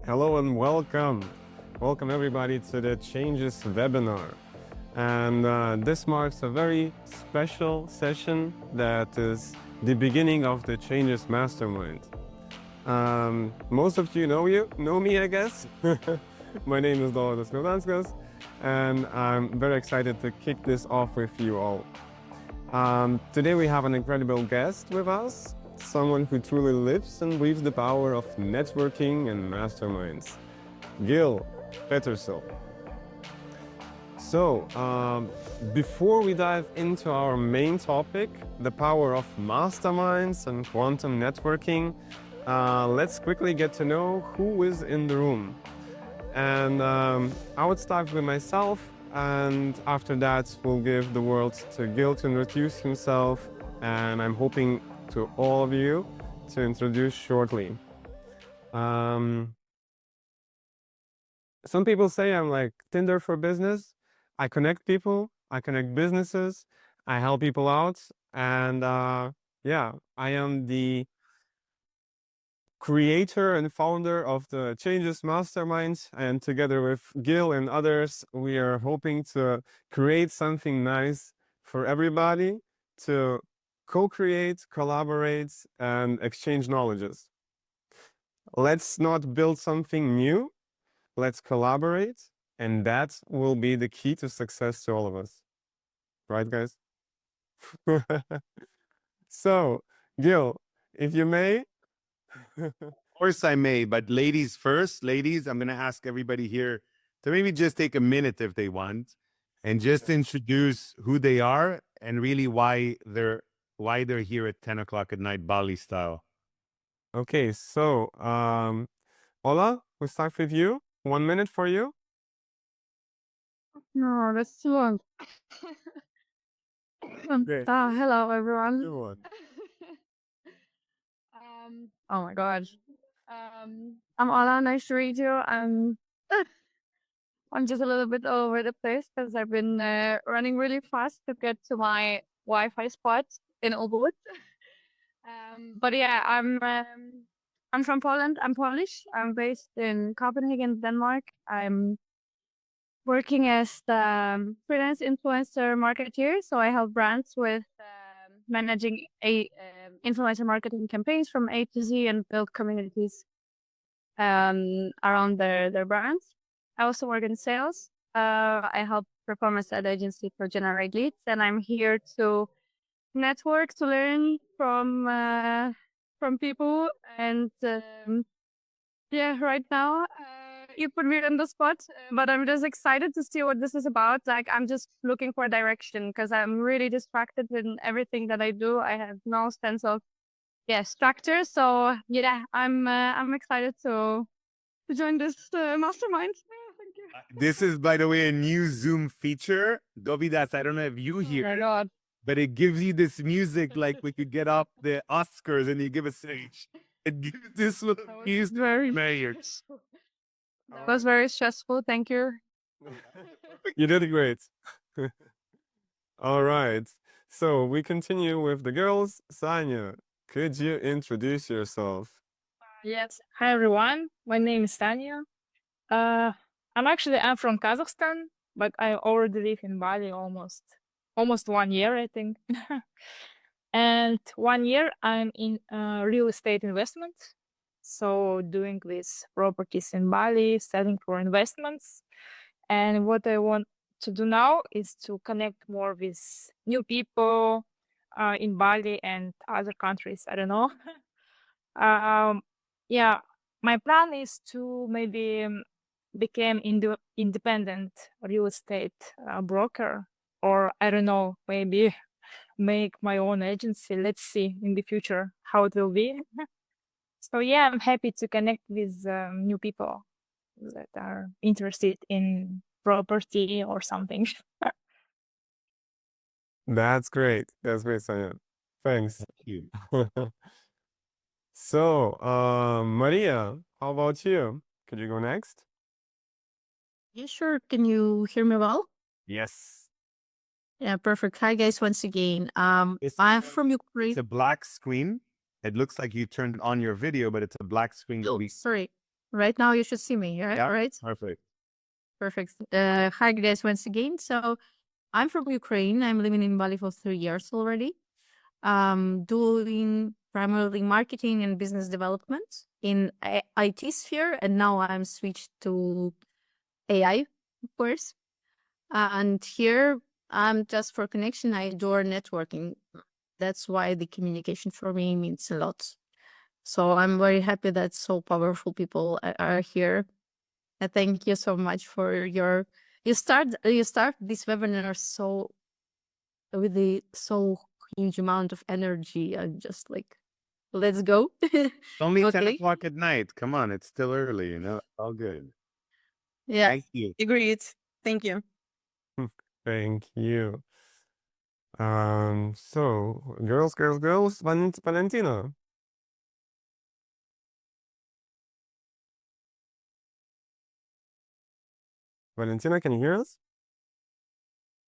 Hello and welcome. Welcome everybody to the Changes webinar. And this marks a very special session that is the beginning of the Changes Mastermind. Most of you know me, I guess. My name is Dovydas Liaudanskas, and I'm very excited to kick this off with you all. Today we have an incredible guest with us, someone who truly lives and breathes the power of networking and masterminds, Gil Petersil. So, before we dive into our main topic, the power of masterminds and quantum networking, let's quickly get to know who is in the room. And I would start with myself, and after that we'll give the word to Gil to introduce himself, and I'm hoping to all of you to introduce shortly. Some people say I'm like Tinder for business. I connect people, I connect businesses, I help people out, and yeah, I am the creator and founder of the Changes Mastermind, and together with Gil and others, we are hoping to create something nice for everybody to co-create, collaborate, and exchange knowledges. Let's not build something new, let's collaborate, and that will be the key to success to all of us. Right, guys? So, Gil, if you may. Of course I may, but ladies first. Ladies, I'm going to ask everybody here to maybe just take a minute if they want and just introduce who they are and really why they're here at 10 o'clock at night, Bali style. Okay, so Ola, we'll start with you. 1 minute for you. No, that's too long. Great. Hello, everyone. Good one. Oh my God. I'm Ola. Nice to meet you. I'm just a little bit all over the place because I've been running really fast to get to my Wi-Fi spot in Ubud. But yeah, I'm from Poland. I'm Polish. I'm based in Copenhagen, Denmark. I'm working as the freelance influencer marketeer. So I help brands with managing influencer marketing campaigns from A to Z and build communities around their brands. I also work in sales. I help performance ad agency to generate leads, and I'm here to network, to learn from people. And yeah, right now you put me on the spot, but I'm just excited to see what this is about. Like, I'm just looking for direction because I'm really distracted in everything that I do. I have no sense of structure. So yeah, I'm excited to join this mastermind. Thank you. This is, by the way, a new Zoom feature. Dovydas, I don't know if you hear Oh my God. but it gives you this music like we could get up the Oscars and you give a speech. It gives this little music. That was very stressful. Thank you. You did great. All right. So we continue with the girls. Sanya, could you introduce yourself? Yes. Hi, everyone. My name is Tanya. I'm from Kazakhstan, but I already live in Bali almost 1 year, I think. And 1 year I'm in real estate investment. So doing these properties in Bali, selling for investments. And what I want to do now is to connect more with new people in Bali and other countries. I don't know. Yeah, my plan is to maybe become independent real estate broker, or I don't know, maybe make my own agency. Let's see in the future how it will be. So yeah, I'm happy to connect with new people that are interested in property or something. That's great. That's great, Sanya. Thanks. Thank you. So, Maria, how about you? Could you go next? Yeah, sure. Can you hear me well? Yes. Yeah, perfect. Hi, guys, once again. I'm from Ukraine. It's a black screen. It looks like you turned on your video, but it's a black screen. Oh, sorry. Right now you should see me, yeah? Yeah. Right? Perfect. Perfect. Hi guys once again. So I'm from Ukraine. I'm living in Bali for 3 years already. Doing primarily marketing and business development in IT sphere, and now I'm switched to AI, of course. And here I'm just for connection. I adore networking. That's why the communication for me means a lot. So I'm very happy that so powerful people are here. Thank you so much for your. You start this webinar so with the so huge amount of energy and just like, let's go. It's only 10 Okay. o'clock at night. Come on, it's still early, you know. All good. Yeah. Thank you. Agreed. Thank you. Thank you. So girls, Valentina. Valentina, can you hear us?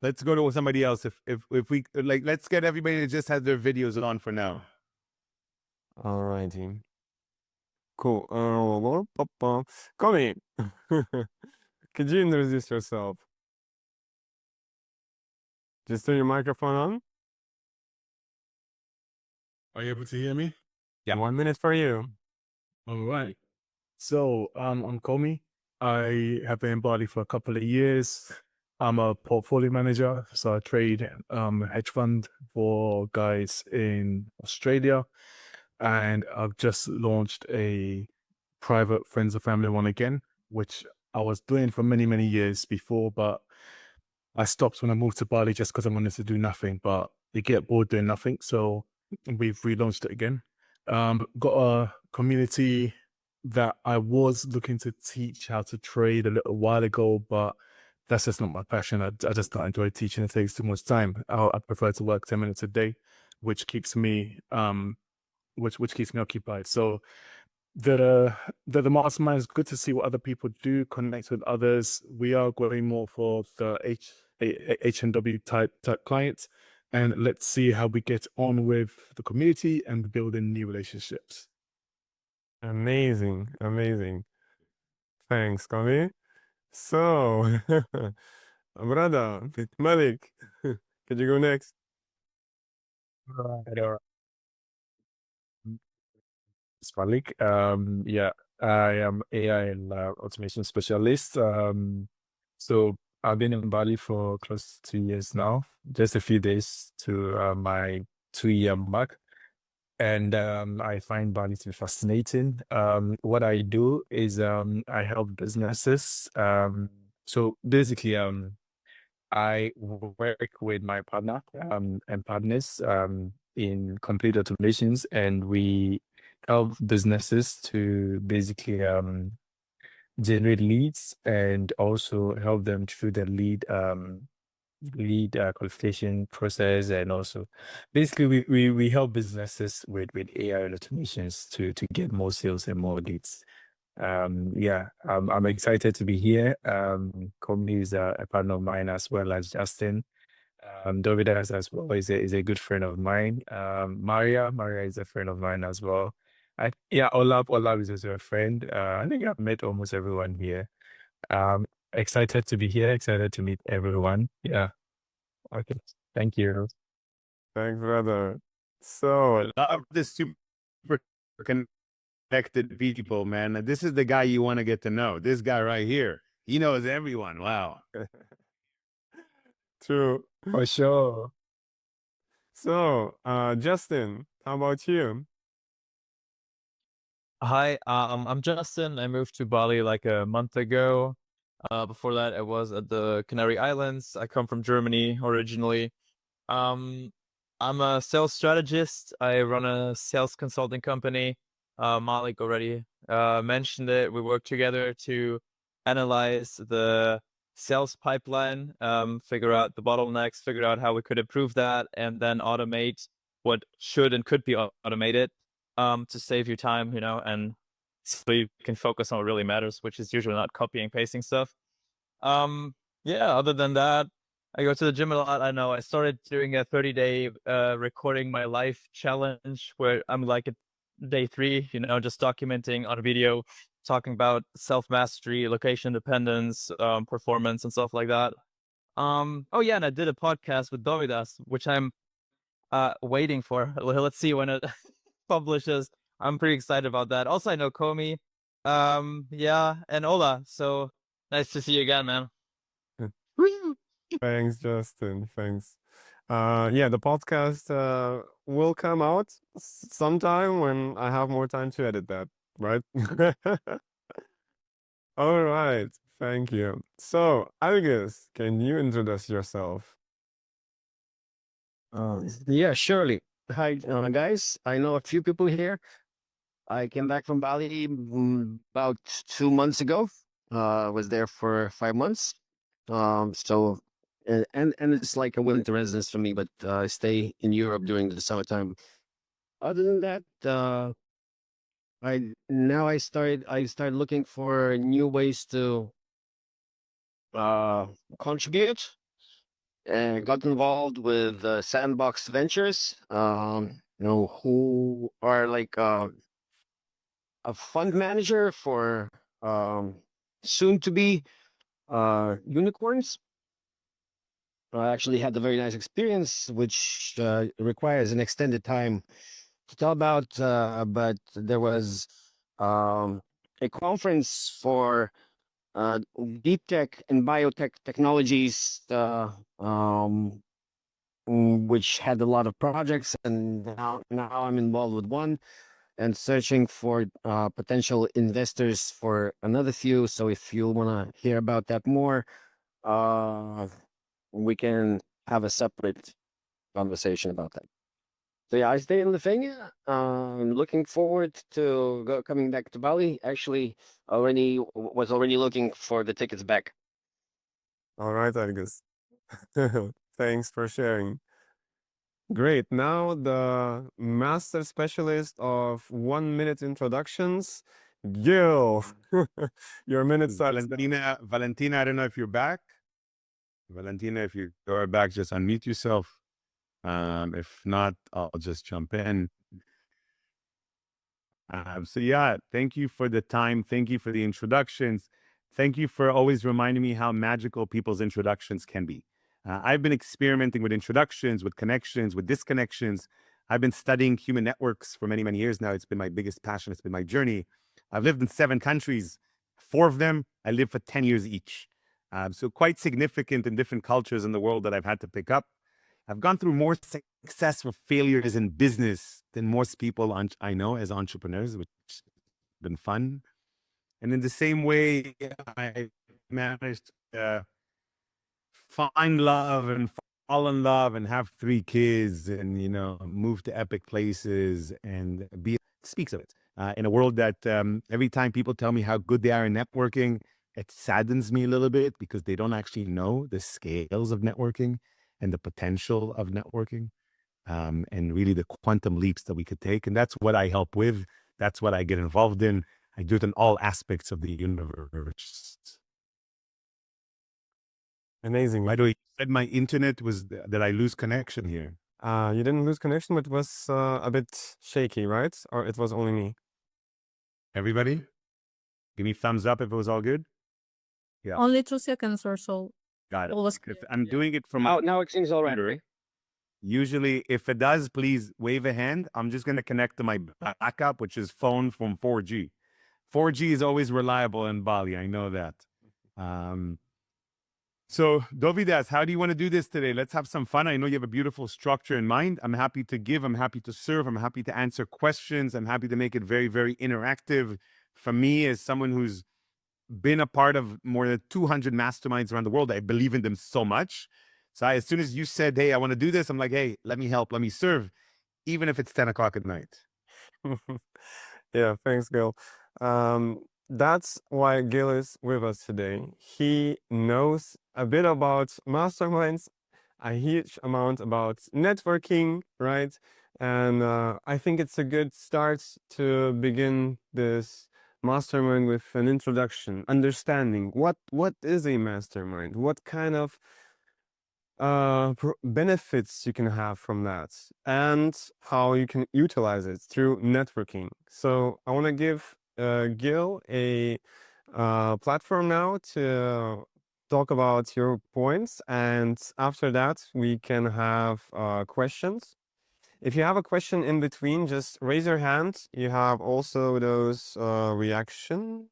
Let's go to somebody else. If we like, let's get everybody that just has their videos on for now. Alrighty. Cool. Komi, could you introduce yourself? Just turn your microphone on. Are you able to hear me? Yeah. 1 minute for you. All right. So, I'm Komi. I have been in Bali for a couple of years. I'm a portfolio manager, so I trade hedge fund for guys in Australia, and I've just launched a private friends and family one again, which I was doing for many, many years before, but I stopped when I moved to Bali just because I wanted to do nothing, but you get bored doing nothing. So we've relaunched it again. Got a community that I was looking to teach how to trade a little while ago, but that's just not my passion. I just don't enjoy teaching. It takes too much time. I prefer to work 10 minutes a day, which keeps me, which keeps me occupied. So the mastermind is good to see what other people do, connect with others. We are going more for the H&W type clients, and let's see how we get on with the community and building new relationships. Amazing. Thanks, Komi. So, brother, Malik, could you go next? Right. It's Malik. Yeah, I am AI and automation specialist. So I've been in Bali for close to 2 years now, just a few days to my 2 year mark. And I find Bali to be fascinating. What I do is I help businesses. So basically, I work with my partner and partners in complete automations, and we help businesses to basically generate leads and also help them through the lead qualification process. And also basically we help businesses with AI and automations to get more sales and more leads. Yeah, I'm excited to be here. Company is a partner of mine, as well as Justin. Dovydas as well is a good friend of mine. Maria is a friend of mine as well. Olaf is also a friend. I think I've met almost everyone here. Excited to be here. Excited to meet everyone. Yeah. Okay. Thank you. Thanks, brother. So, Love this super connected people, man. This is the guy you want to get to know. This guy right here. He knows everyone. Wow. true. For sure. So, Justin, how about you? Hi, I'm Justin. I moved to Bali like a month ago. Before that, I was at the Canary Islands. I come from Germany originally. I'm a sales strategist. I run a sales consulting company. Malik already mentioned it. We work together to analyze the sales pipeline, figure out the bottlenecks, figure out how we could improve that, and then automate what should and could be automated to save you time, and so you can focus on what really matters, which is usually not copying, pasting stuff. Yeah, other than that, I go to the gym a lot. I know I started doing a 30-day recording my life challenge where I'm like day 3, just documenting on video, talking about self-mastery, location independence, performance and stuff like that. Oh yeah, and I did a podcast with Dovydas, which I'm waiting for. Let's see when it publishes. I'm pretty excited about that. Also, I know Komi, yeah, and Ola. So nice to see you again, man. Thanks, Justin. Thanks. Yeah, the podcast will come out sometime when I have more time to edit that, right? All right. Thank you. So, Algis, can you introduce yourself? Yeah, surely. Hi, guys. I know a few people here. I came back from Bali about 2 months ago. Was there for 5 months. So, and it's like a winter residence for me, but I stay in Europe during the summertime. Other than that, I started looking for new ways to contribute, and got involved with Sandbox Ventures, who are like a fund manager for soon to be unicorns. I actually had a very nice experience, which requires an extended time to tell about. But there was a conference for deep tech and biotech technologies, which had a lot of projects, and now I'm involved with one and searching for potential investors for another few. So if you want to hear about that more, we can have a separate conversation about that. So yeah, I stay in Lithuania. Looking forward to coming back to Bali. Actually, was already looking for the tickets back. All right, Algis. Thanks for sharing. Great. Now the master specialist of 1 minute introductions, Gil. Your minute starts. Valentina, I don't know if you're back. Valentina, if you are back, just unmute yourself. If not, I'll just jump in. So yeah, thank you for the time. Thank you for the introductions. Thank you for always reminding me how magical people's introductions can be. I've been experimenting with introductions, with connections, with disconnections. I've been studying human networks for many, many years now. It's been my biggest passion. It's been my journey. I've lived in 7 countries. 4 of them, I lived for 10 years each. So quite significant in different cultures in the world that I've had to pick up. I've gone through more success or failures in business than most people I know as entrepreneurs, which has been fun. And in the same way, I managed to find love and fall in love and have 3 kids and, move to epic places and speaks of it. In a world that every time people tell me how good they are in networking, it saddens me a little bit because they don't actually know the scales of networking and the potential of networking, and really the quantum leaps that we could take. And that's what I help with. That's what I get involved in. I do it in all aspects of the universe. Amazing. By the way, you said my internet was, that I lose connection here. You didn't lose connection, but it was a bit shaky, right? Or it was only me? Everybody, give me thumbs up if it was all good. Yeah. Only 2 seconds or so. Got it. All was If I'm doing it from Now it seems all right. usually, if it does, please wave a hand. I'm just going to connect to my backup, which is phone from 4G. 4G is always reliable in Bali. I know that. So, Dovydas, how do you want to do this today? Let's have some fun. I know you have a beautiful structure in mind. I'm happy to give. I'm happy to serve. I'm happy to answer questions. I'm happy to make it very, very interactive. For me, as someone who's been a part of more than 200 masterminds around the world, I believe in them so much. So as soon as you said, hey, I want to do this, I'm like, hey, let me help, let me serve, even if it's 10 o'clock at night. Yeah, thanks, Gil. That's why Gil is with us today. He knows a bit about masterminds, a huge amount about networking, right? And I think it's a good start to begin this mastermind with an introduction, understanding what is a mastermind, what kind of benefits you can have from that and how you can utilize it through networking. So I want to give Gil a platform now to talk about your points, and after that we can have questions. If you have a question in between, just raise your hand. You have also those reactions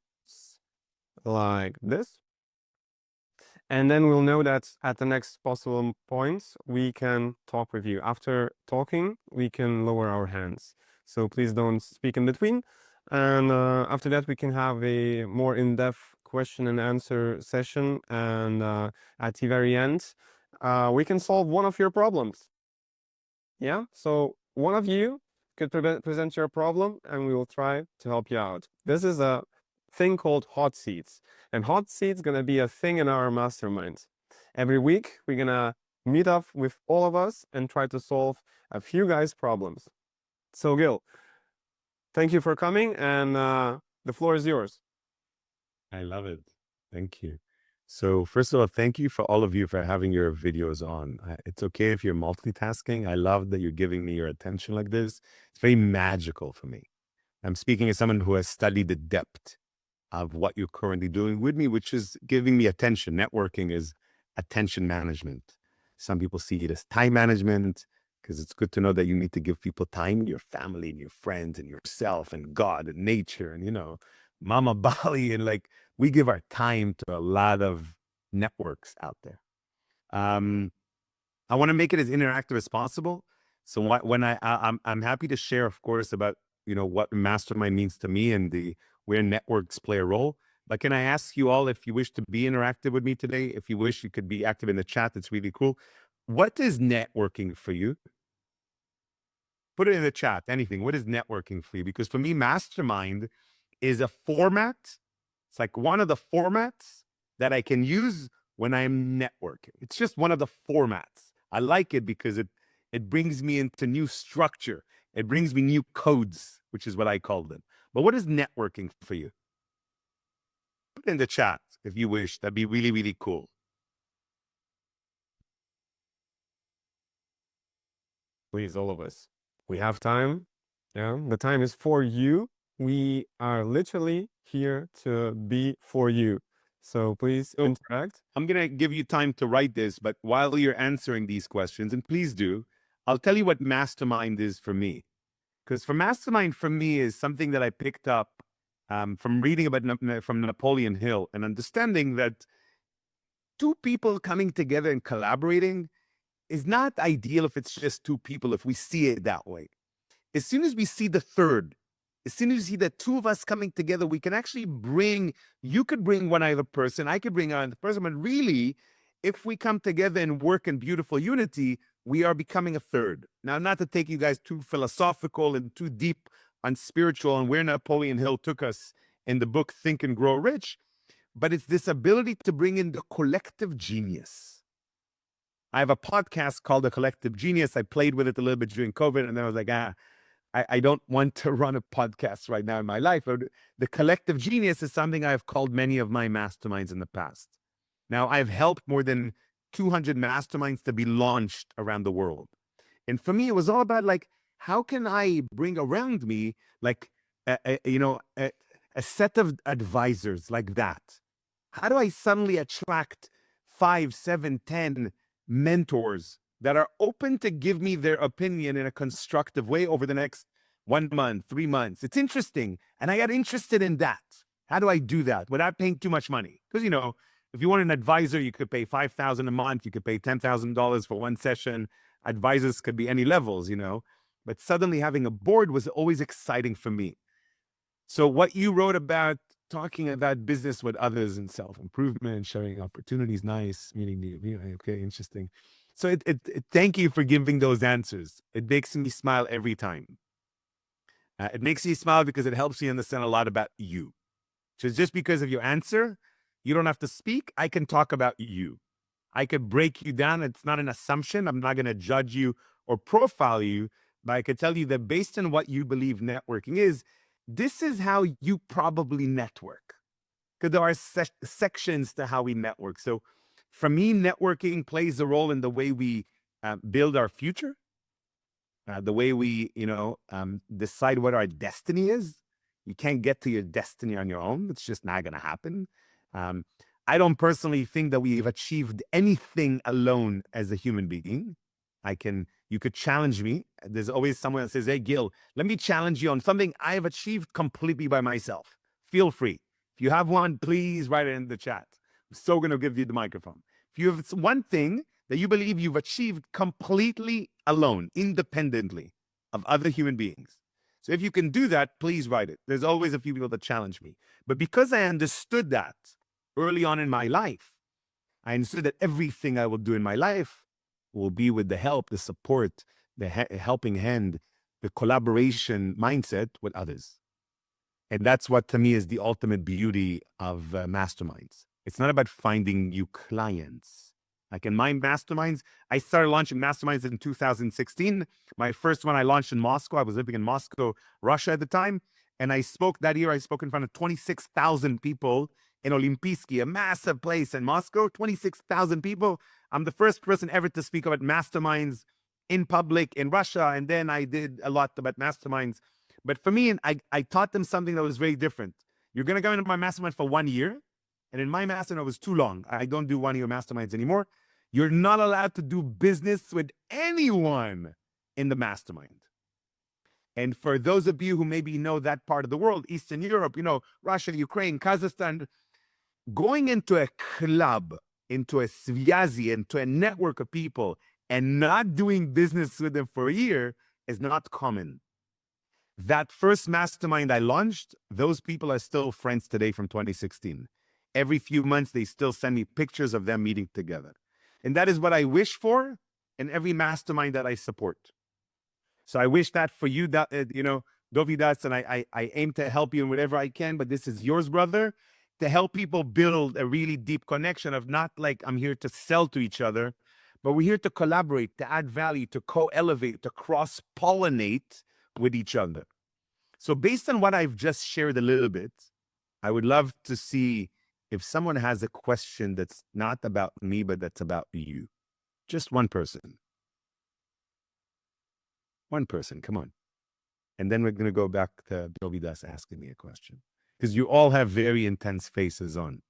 like this. And then we'll know that at the next possible points, we can talk with you. After talking, we can lower our hands. So please don't speak in between. And after that, we can have a more in-depth question and answer session. And at the very end, we can solve one of your problems. Yeah, so one of you could present your problem and we will try to help you out. This is a thing called hot seats. And hot seats gonna be a thing in our mastermind. Every week, we're gonna meet up with all of us and try to solve a few guys' problems. So Gil, thank you for coming, and the floor is yours. I love it. Thank you. So first of all, thank you for all of you for having your videos on. It's okay if you're multitasking. I love that you're giving me your attention like this. It's very magical for me. I'm speaking as someone who has studied the depth of what you're currently doing with me, which is giving me attention. Networking is attention management. Some people see it as time management, because it's good to know that you need to give people time, your family and your friends and yourself and God and nature and, Mama Bali. And like, we give our time to a lot of networks out there. I want to make it as interactive as possible. So when I'm happy to share, of course, about, what Mastermind means to me and where networks play a role. But can I ask you all, if you wish to be interactive with me today, if you wish, you could be active in the chat. It's really cool. What is networking for you? Put it in the chat, anything. What is networking for you? Because for me, Mastermind is a format. It's like one of the formats that I can use when I'm networking. It's just one of the formats. I like it because it brings me into new structure. It brings me new codes, which is what I call them. But what is networking for you? Put it in the chat if you wish. That'd be really, really cool. Please, all of us. We have time. Yeah, the time is for you. We are literally here to be for you. So please interact. I'm going to give you time to write this, but while you're answering these questions, and please do, I'll tell you what Mastermind is for me. Because for Mastermind, for me, is something that I picked up from reading about from Napoleon Hill and understanding that two people coming together and collaborating is not ideal if it's just two people, if we see it that way. As soon as we see the third, as soon as you see the two of us coming together, we can actually you could bring one other person, I could bring another person, but really, if we come together and work in beautiful unity, we are becoming a third. Now, not to take you guys too philosophical and too deep on spiritual and where Napoleon Hill took us in the book Think and Grow Rich, but it's this ability to bring in the collective genius. I have a podcast called The Collective Genius. I played with it a little bit during COVID, and then I was like, I don't want to run a podcast right now in my life. The collective genius is something I've called many of my masterminds in the past. Now, I've helped more than 200 masterminds to be launched around the world. And for me, it was all about like, how can I bring around me like, a set of advisors like that? How do I suddenly attract 5, 7, 10 mentors that are open to give me their opinion in a constructive way over the next 1 month, 3 months? It's interesting. And I got interested in that. How do I do that without paying too much money? Because, if you want an advisor, you could pay $5,000 a month. You could pay $10,000 for one session. Advisors could be any levels, But suddenly having a board was always exciting for me. So what you wrote about talking about business with others and self-improvement, sharing opportunities, nice, meeting new, okay, interesting. So thank you for giving those answers. It makes me smile every time. It makes me smile because it helps me understand a lot about you. So just because of your answer, you don't have to speak. I can talk about you. I could break you down. It's not an assumption. I'm not going to judge you or profile you, but I could tell you that based on what you believe networking is, this is how you probably network. Because there are sections to how we network. So For me, networking plays a role in the way we build our future, the way we, decide what our destiny is. You can't get to your destiny on your own. It's just not going to happen. I don't personally think that we've achieved anything alone as a human being. You could challenge me. There's always someone that says, hey, Gil, let me challenge you on something I have achieved completely by myself. Feel free. If you have one, please write it in the chat. I'm so going to give you the microphone. If you have one thing that you believe you've achieved completely alone, independently of other human beings. So if you can do that, please write it. There's always a few people that challenge me. But because I understood that early on in my life, I understood that everything I will do in my life will be with the help, the support, the helping hand, the collaboration mindset with others. And that's what to me is the ultimate beauty of masterminds. It's not about finding new clients. Like in my masterminds, I started launching masterminds in 2016. My first one I launched in Moscow. I was living in Moscow, Russia at the time. And I spoke in front of 26,000 people in Olimpijski, a massive place in Moscow, 26,000 people. I'm the first person ever to speak about masterminds in public in Russia. And then I did a lot about masterminds. But for me, I taught them something that was very different. You're going to go into my mastermind for 1 year. And in my mastermind, it was too long. I don't do 1 year masterminds anymore. You're not allowed to do business with anyone in the mastermind. And for those of you who maybe know that part of the world, Eastern Europe, Russia, Ukraine, Kazakhstan, going into a club, into a sviazi, into a network of people and not doing business with them for a year is not common. That first mastermind I launched, those people are still friends today from 2016. Every few months, they still send me pictures of them meeting together. And that is what I wish for in every mastermind that I support. So I wish that for you, Dovydas, and I aim to help you in whatever I can, but this is yours, brother, to help people build a really deep connection of not like I'm here to sell to each other, but we're here to collaborate, to add value, to co-elevate, to cross-pollinate with each other. So based on what I've just shared a little bit, I would love to see if someone has a question that's not about me, but that's about you. Just one person. One person, come on. And then we're going to go back to Dovydas asking me a question. Because you all have very intense faces on.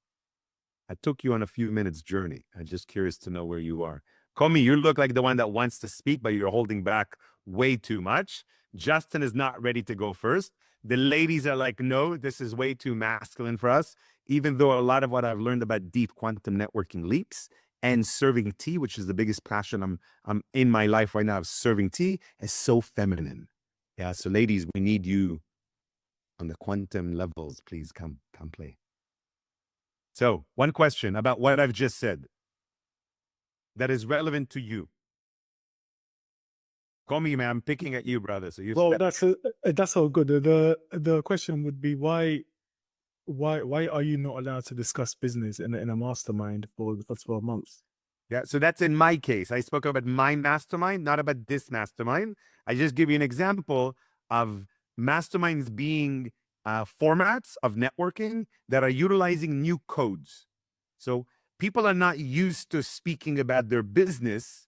I took you on a few minutes journey. I'm just curious to know where you are. Komi, you look like the one that wants to speak, but you're holding back way too much. Justin is not ready to go first. The ladies are like, no, this is way too masculine for us. Even though a lot of what I've learned about deep quantum networking leaps and serving tea, which is the biggest passion I'm in my life right now, of serving tea, is so feminine. Yeah, so ladies, we need you on the quantum levels. Please come play. So one question about what I've just said that is relevant to you. Komi, man, I'm picking at you, brother. So that's all good. The question would be why are you not allowed to discuss business in a mastermind for 12 months? Yeah, so that's in my case. I spoke about my mastermind, not about this mastermind. I just give you an example of masterminds being formats of networking that are utilizing new codes. So people are not used to speaking about their business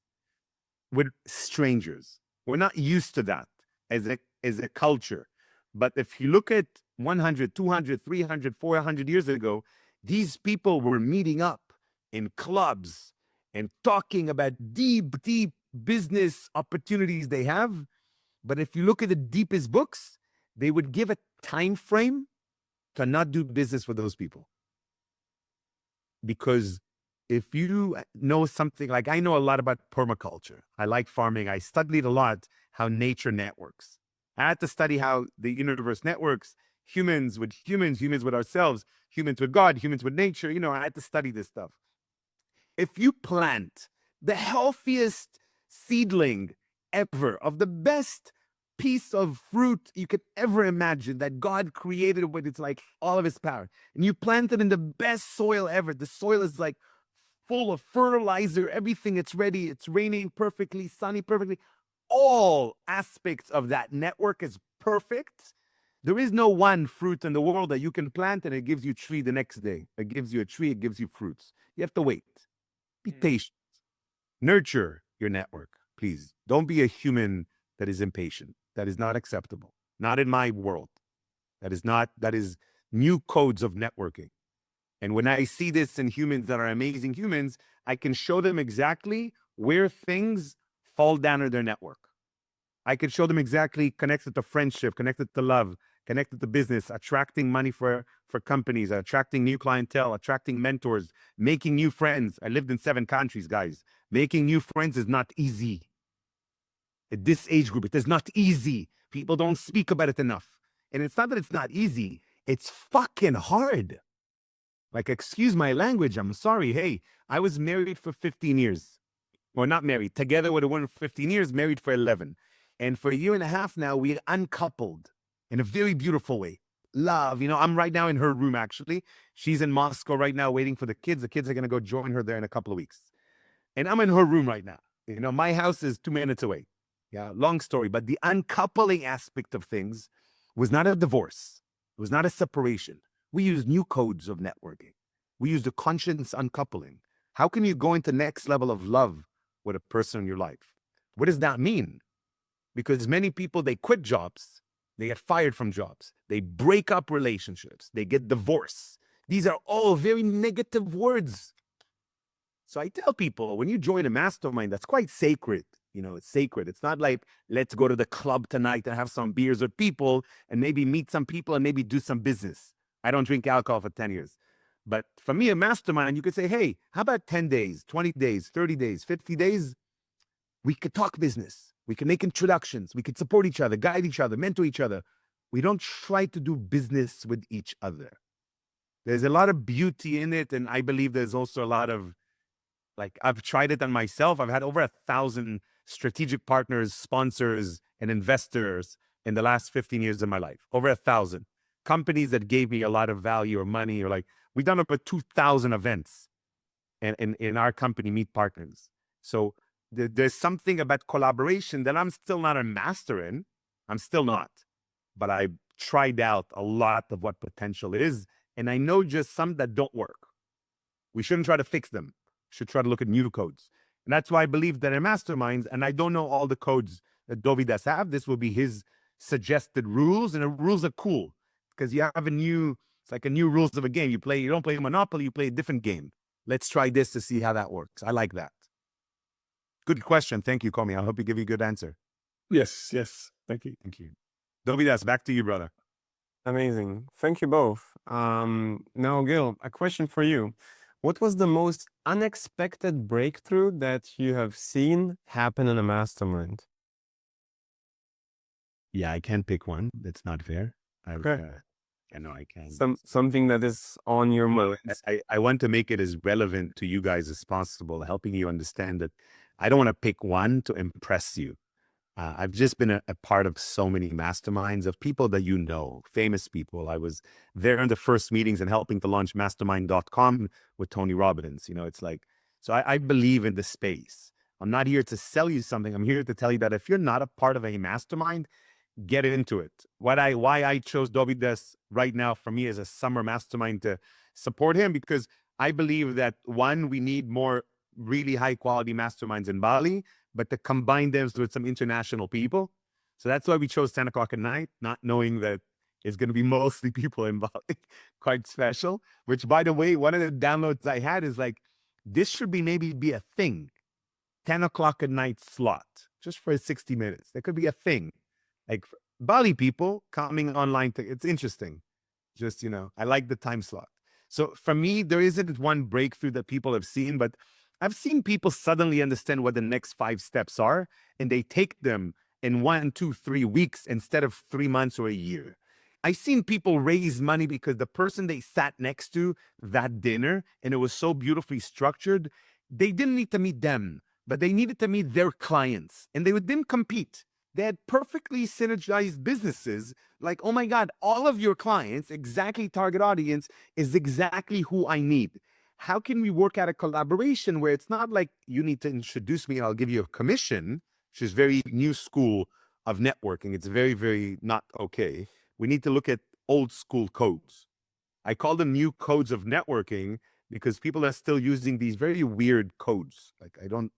with strangers. We're not used to that as a culture. But if you look at 100, 200, 300, 400 years ago, these people were meeting up in clubs and talking about deep business opportunities they have. But if you look at the deepest books, they would give a time frame to not do business with those people. Because if you know something, like I know a lot about permaculture. I like farming. I studied a lot how nature networks. I had to study how the universe networks, humans with humans, humans with ourselves, humans with God, humans with nature. I had to study this stuff. If you plant the healthiest seedling ever of the best piece of fruit you could ever imagine that God created with its like all of his power, and you plant it in the best soil ever, the soil is like full of fertilizer, everything, it's ready, it's raining perfectly, sunny perfectly, all aspects of that network is perfect. There is no one fruit in the world that you can plant and it gives you a tree the next day. It gives you a tree, it gives you fruits. You have to wait. Be patient. Nurture your network, please. Don't be a human that is impatient. That is not acceptable. Not in my world. That is new codes of networking. And when I see this in humans that are amazing humans, I can show them exactly where things fall down in their network. I can show them exactly connected to friendship, connected to love, connected to business, attracting money for companies, attracting new clientele, attracting mentors, making new friends. I lived in 7 countries, guys. Making new friends is not easy. At this age group, it is not easy. People don't speak about it enough. And it's not that it's not easy. It's fucking hard. Like, excuse my language. I'm sorry. Hey, I was married for 15 years. Well, not married. Together with a woman for 15 years, married for 11. And for a year and a half now, we uncoupled in a very beautiful way. Love. You know, I'm right now in her room, actually. She's in Moscow right now waiting for the kids. The kids are going to go join her there in a couple of weeks. And I'm in her room right now. You know, my house is 2 minutes away. Yeah, long story. But the uncoupling aspect of things was not a divorce. It was not a separation. We use new codes of networking. We use the conscious uncoupling. How can you go into next level of love with a person in your life? What does that mean? Because many people, they quit jobs. They get fired from jobs. They break up relationships. They get divorced. These are all very negative words. So I tell people, when you join a mastermind, that's quite sacred. You know, it's sacred. It's not like, let's go to the club tonight and have some beers with people and maybe meet some people and maybe do some business. I don't drink alcohol for 10 years. But for me, a mastermind, you could say, hey, how about 10 days, 20 days, 30 days, 50 days? We could talk business. We can make introductions. We could support each other, guide each other, mentor each other. We don't try to do business with each other. There's a lot of beauty in it. And I believe there's also a lot of, like, I've tried it on myself. I've had over 1,000 strategic partners, sponsors, and investors in the last 15 years of my life. Over 1,000 companies that gave me a lot of value or money, or like, we've done over 2,000 events in our company, Meet Partners. So there's something about collaboration that I'm still not a master in. I'm still not. But I tried out a lot of what potential is. And I know just some that don't work. We shouldn't try to fix them. We should try to look at new codes. And that's why I believe that in masterminds, and I don't know all the codes that Dovydas have, this will be his suggested rules. And the rules are cool because you have it's like a new rules of a game. You don't play Monopoly, you play a different game. Let's try this to see how that works. I like that. Good question. Thank you, Komi. I hope you give you a good answer. Yes. Thank you. Thank you. Dovydas, back to you, brother. Amazing. Thank you both. Now, Gil, a question for you. What was the most unexpected breakthrough that you have seen happen in a mastermind? Yeah, I can't pick one. That's not fair. Okay. I know I can. Something that is on your mind. I want to make it as relevant to you guys as possible, helping you understand that I don't want to pick one to impress you. I've just been a part of so many masterminds of people that you know, famous people. I was there in the first meetings and helping to launch Mastermind.com with Tony Robbins. You know, it's like, so I believe in the space. I'm not here to sell you something. I'm here to tell you that if you're not a part of a mastermind, get into it. Why I chose Dovydas right now for me as a summer mastermind to support him, because I believe that one, we need more really high quality masterminds in Bali, but to combine them with some international people. So that's why we chose 10 o'clock at night, not knowing that it's going to be mostly people in Bali. Quite special, which, by the way, one of the downloads I had is like, this should maybe be a thing. 10 o'clock at night slot, just for 60 minutes. That could be a thing. Like Bali people coming online. It's interesting. Just, you know, I like the time slot. So for me, there isn't one breakthrough that people have seen, but I've seen people suddenly understand what the next 5 steps are, and they take them in 1, 2, 3 weeks instead of 3 months or a year. I've seen people raise money because the person they sat next to that dinner, and it was so beautifully structured, they didn't need to meet them, but they needed to meet their clients, and they didn't compete. They had perfectly synergized businesses. Like, oh my God, all of your clients, exactly target audience, is exactly who I need. How can we work out a collaboration where it's not like you need to introduce me and I'll give you a commission, which is very new school of networking. It's very, very not okay. We need to look at old school codes. I call them new codes of networking because people are still using these very weird codes. Like I don't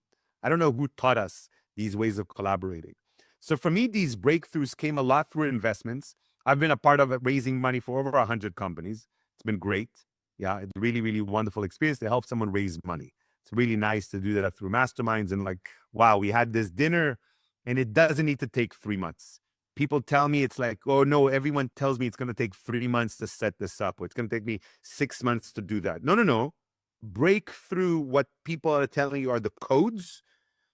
know who taught us these ways of collaborating. So for me, these breakthroughs came a lot through investments. I've been a part of raising money for over 100 companies. It's been great. Yeah, it's really, really wonderful experience to help someone raise money. It's really nice to do that through masterminds. And like, wow, we had this dinner and it doesn't need to take 3 months. People tell me it's like, oh no, everyone tells me it's going to take 3 months to set this up, or it's going to take me 6 months to do that. No. Break through what people are telling you are the codes.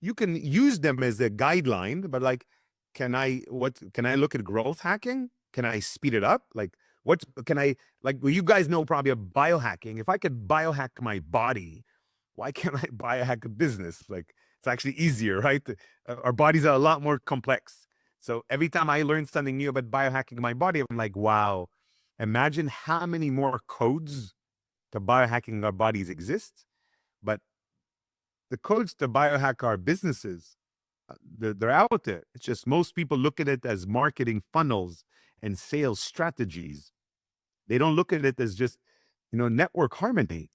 You can use them as a guideline, but like, can I look at growth hacking? Can I speed it up? Like, well, you guys know probably of biohacking. If I could biohack my body, why can't I biohack a business? Like, it's actually easier, right? Our bodies are a lot more complex. So every time I learn something new about biohacking my body, I'm like, wow, imagine how many more codes to biohacking our bodies exist. But the codes to biohack our businesses, they're out there. It's just most people look at it as marketing funnels and sales strategies. They don't look at it as just, network harmony.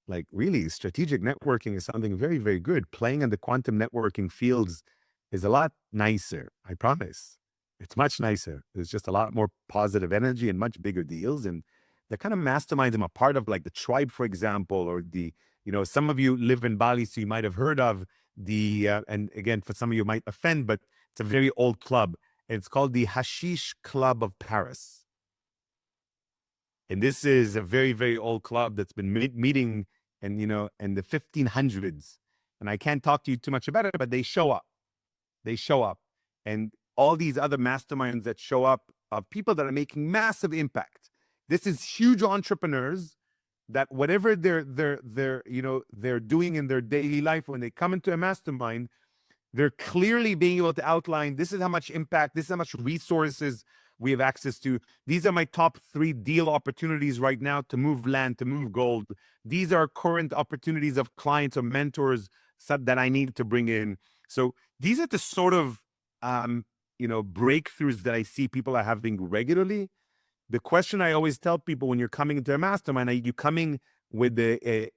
Like really, strategic networking is something very, very good. Playing in the quantum networking fields is a lot nicer. I promise. It's much nicer. There's just a lot more positive energy and much bigger deals. And the kind of masterminds I'm a part of, like the Tribe, for example, or the, some of you live in Bali, so you might have heard of the, and again, for some of you might offend, but it's a very old club. It's called the Hashish Club of Paris. And this is a very, very old club that's been meeting in the 1500s. And I can't talk to you too much about it, but they show up. They show up. And all these other masterminds that show up are people that are making massive impact. This is huge entrepreneurs that whatever they're doing in their daily life, when they come into a mastermind, they're clearly being able to outline, this is how much impact, this is how much resources we have access to. These are my top 3 deal opportunities right now to move land, to move gold. These are current opportunities of clients or mentors that I need to bring in. So these are the sort of, breakthroughs that I see people are having regularly. The question I always tell people when you're coming into a mastermind, are you coming with a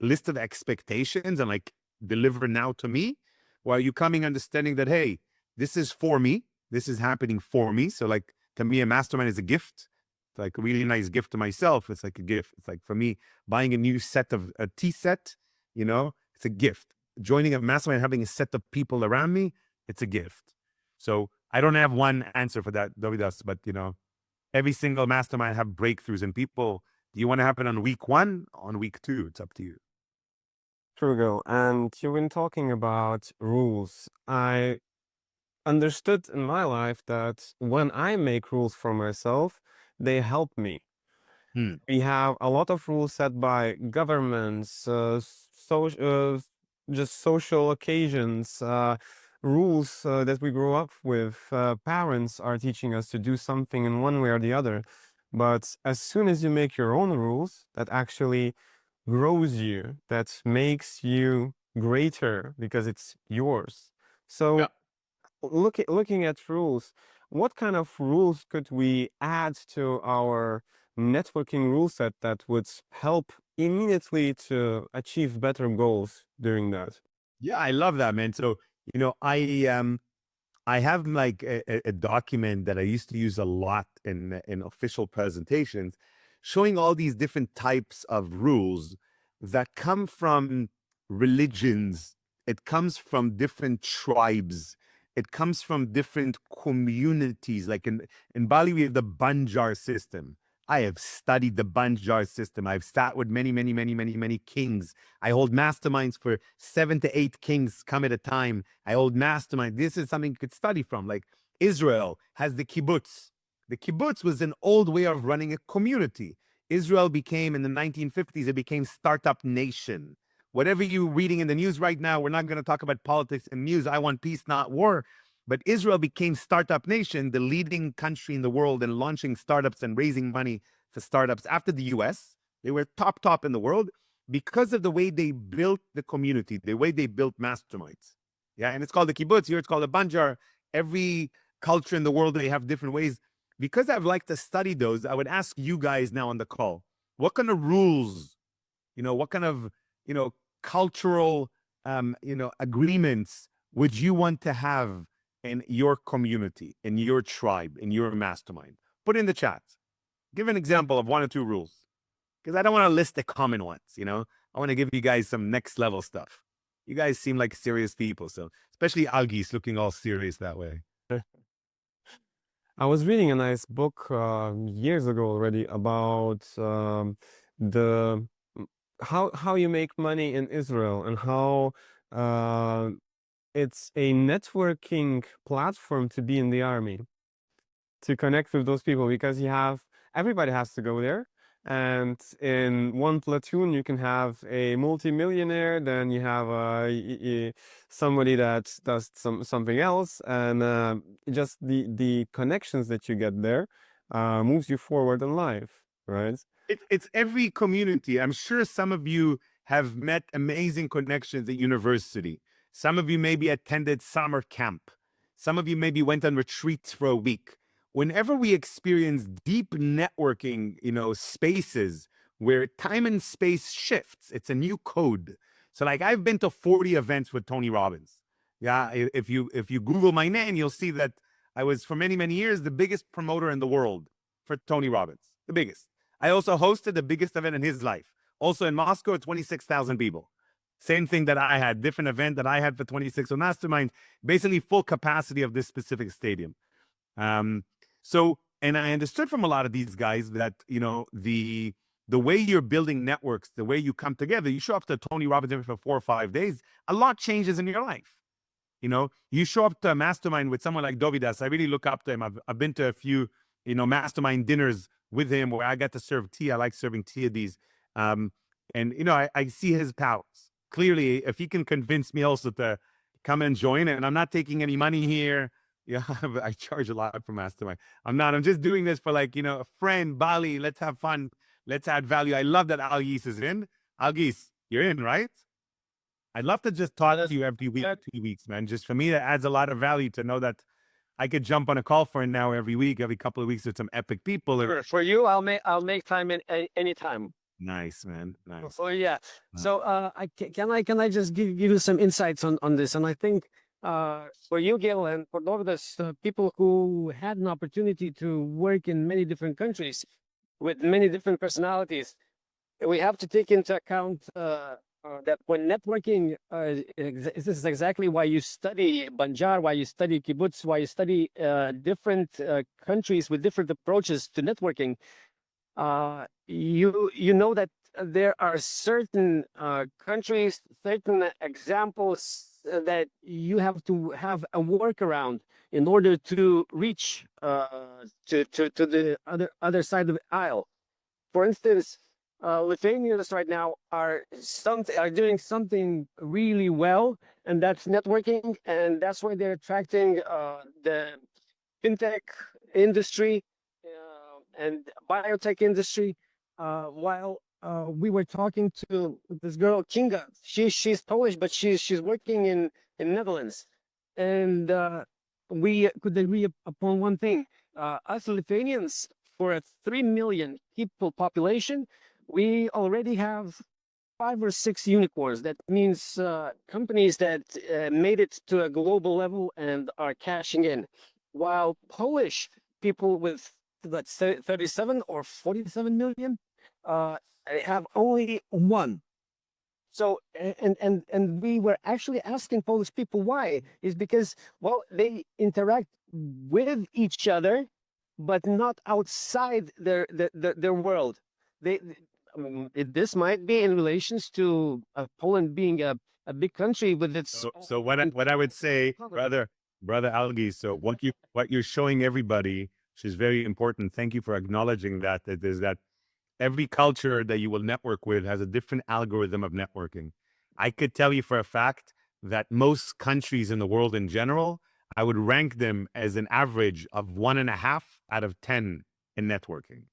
list of expectations and like deliver now to me? Or are you coming understanding that, hey, this is for me. This is happening for me. So like, to me, a mastermind is a gift. It's like a really nice gift to myself. It's like a gift. It's like for me, buying a new set of a tea set, it's a gift. Joining a mastermind, having a set of people around me, it's a gift. So I don't have one answer for that, Dovydas, but every single mastermind have breakthroughs, and people, do you want to happen on week 1, on week 2? It's up to you. True, Gil. And you've been talking about rules. I understood in my life that when I make rules for myself, they help me. We have a lot of rules set by governments, just social occasions, rules that we grew up with. Parents are teaching us to do something in one way or the other. But as soon as you make your own rules, that actually grows you, that makes you greater because it's yours. So Yeah. looking at rules, what kind of rules could we add to our networking rule set that would help immediately to achieve better goals during that? Yeah, I love that, man. So, I have like a document that I used to use a lot in official presentations, showing all these different types of rules that come from religions. It comes from different tribes. It comes from different communities. Like in Bali, we have the Banjar system. I have studied the Banjar system. I've sat with many, many, many, many, many kings. I hold masterminds for 7 to 8 kings come at a time. I hold mastermind. This is something you could study from. Like Israel has the kibbutz. The kibbutz was an old way of running a community. Israel became, in the 1950s, it became startup nation. Whatever you're reading in the news right now, we're not going to talk about politics and news. I want peace, not war. But Israel became startup nation, the leading country in the world in launching startups and raising money for startups after the US. They were top in the world because of the way they built the community, the way they built masterminds. Yeah, and it's called the kibbutz. Here it's called the Banjar. Every culture in the world, they have different ways. Because I've liked to study those, I would ask you guys now on the call, what kind of rules what kind of, cultural, agreements would you want to have in your community, in your tribe, in your mastermind? Put in the chat. Give an example of 1 or 2 rules, because I don't want to list the common ones. I want to give you guys some next level stuff. You guys seem like serious people, so especially Algis looking all serious that way. I was reading a nice book years ago already about the how you make money in Israel, and how it's a networking platform to be in the army, to connect with those people, because everybody has to go there. And in one platoon, you can have a multimillionaire, then you have somebody that does something else, and just the connections that you get there moves you forward in life, right? It's every community. I'm sure some of you have met amazing connections at university. Some of you maybe attended summer camp. Some of you maybe went on retreats for a week. Whenever we experience deep networking, spaces where time and space shifts, it's a new code. So like, I've been to 40 events with Tony Robbins. Yeah, if you Google my name, you'll see that I was for many, many years the biggest promoter in the world for Tony Robbins, the biggest. I also hosted the biggest event in his life. Also in Moscow, 26,000 people. Same thing that I had, different event that I had for 26 on Mastermind, basically full capacity of this specific stadium. And I understood from a lot of these guys that, the way you're building networks, the way you come together, you show up to Tony Robbins event for 4 or 5 days, a lot changes in your life. You show up to a mastermind with someone like Dovydas. I really look up to him. I've been to a few, mastermind dinners with him where I got to serve tea. I like serving tea at these. And, I see his powers. Clearly, if he can convince me also to come and join it, and I'm not taking any money here. Yeah, I charge a lot for Mastermind. I'm just doing this for a friend, Bali, let's have fun. Let's add value. I love that Algis is in. Algis, you're in, right? I'd love to just talk to you every week, 2 weeks, man. Just for me, that adds a lot of value to know that I could jump on a call for an hour every week, every couple of weeks with some epic people. For you, I'll make time in any time. Nice, man. Nice. Oh yeah. So can I just give you some insights on this? And I think for you, Gil, and for Dovydas, people who had an opportunity to work in many different countries with many different personalities, we have to take into account that when networking, this is exactly why you study Banjar, why you study kibbutz, why you study different countries with different approaches to networking. You know that there are certain countries, certain examples that you have to have a workaround in order to reach to the other side of the aisle. For instance, Lithuanians right now are doing something really well, and that's networking, and that's why they're attracting the fintech industry and biotech industry. While we were talking to this girl Kinga, she's Polish, but she's working in Netherlands, and we could agree upon one thing: us Lithuanians, for a 3 million people population, we already have 5 or 6 unicorns. That means companies that made it to a global level and are cashing in, while Polish people with, let's say, 37 or 47 million have only 1. So, and we were actually asking Polish people why. Is because, well, they interact with each other, but not outside their world. This might be in relations to Poland being a big country with its. So what I would say, brother Algi. So what you're showing everybody, which is very important. Thank you for acknowledging that. It is that every culture that you will network with has a different algorithm of networking. I could tell you for a fact that most countries in the world in general, I would rank them as an average of 1.5 out of 10 in networking.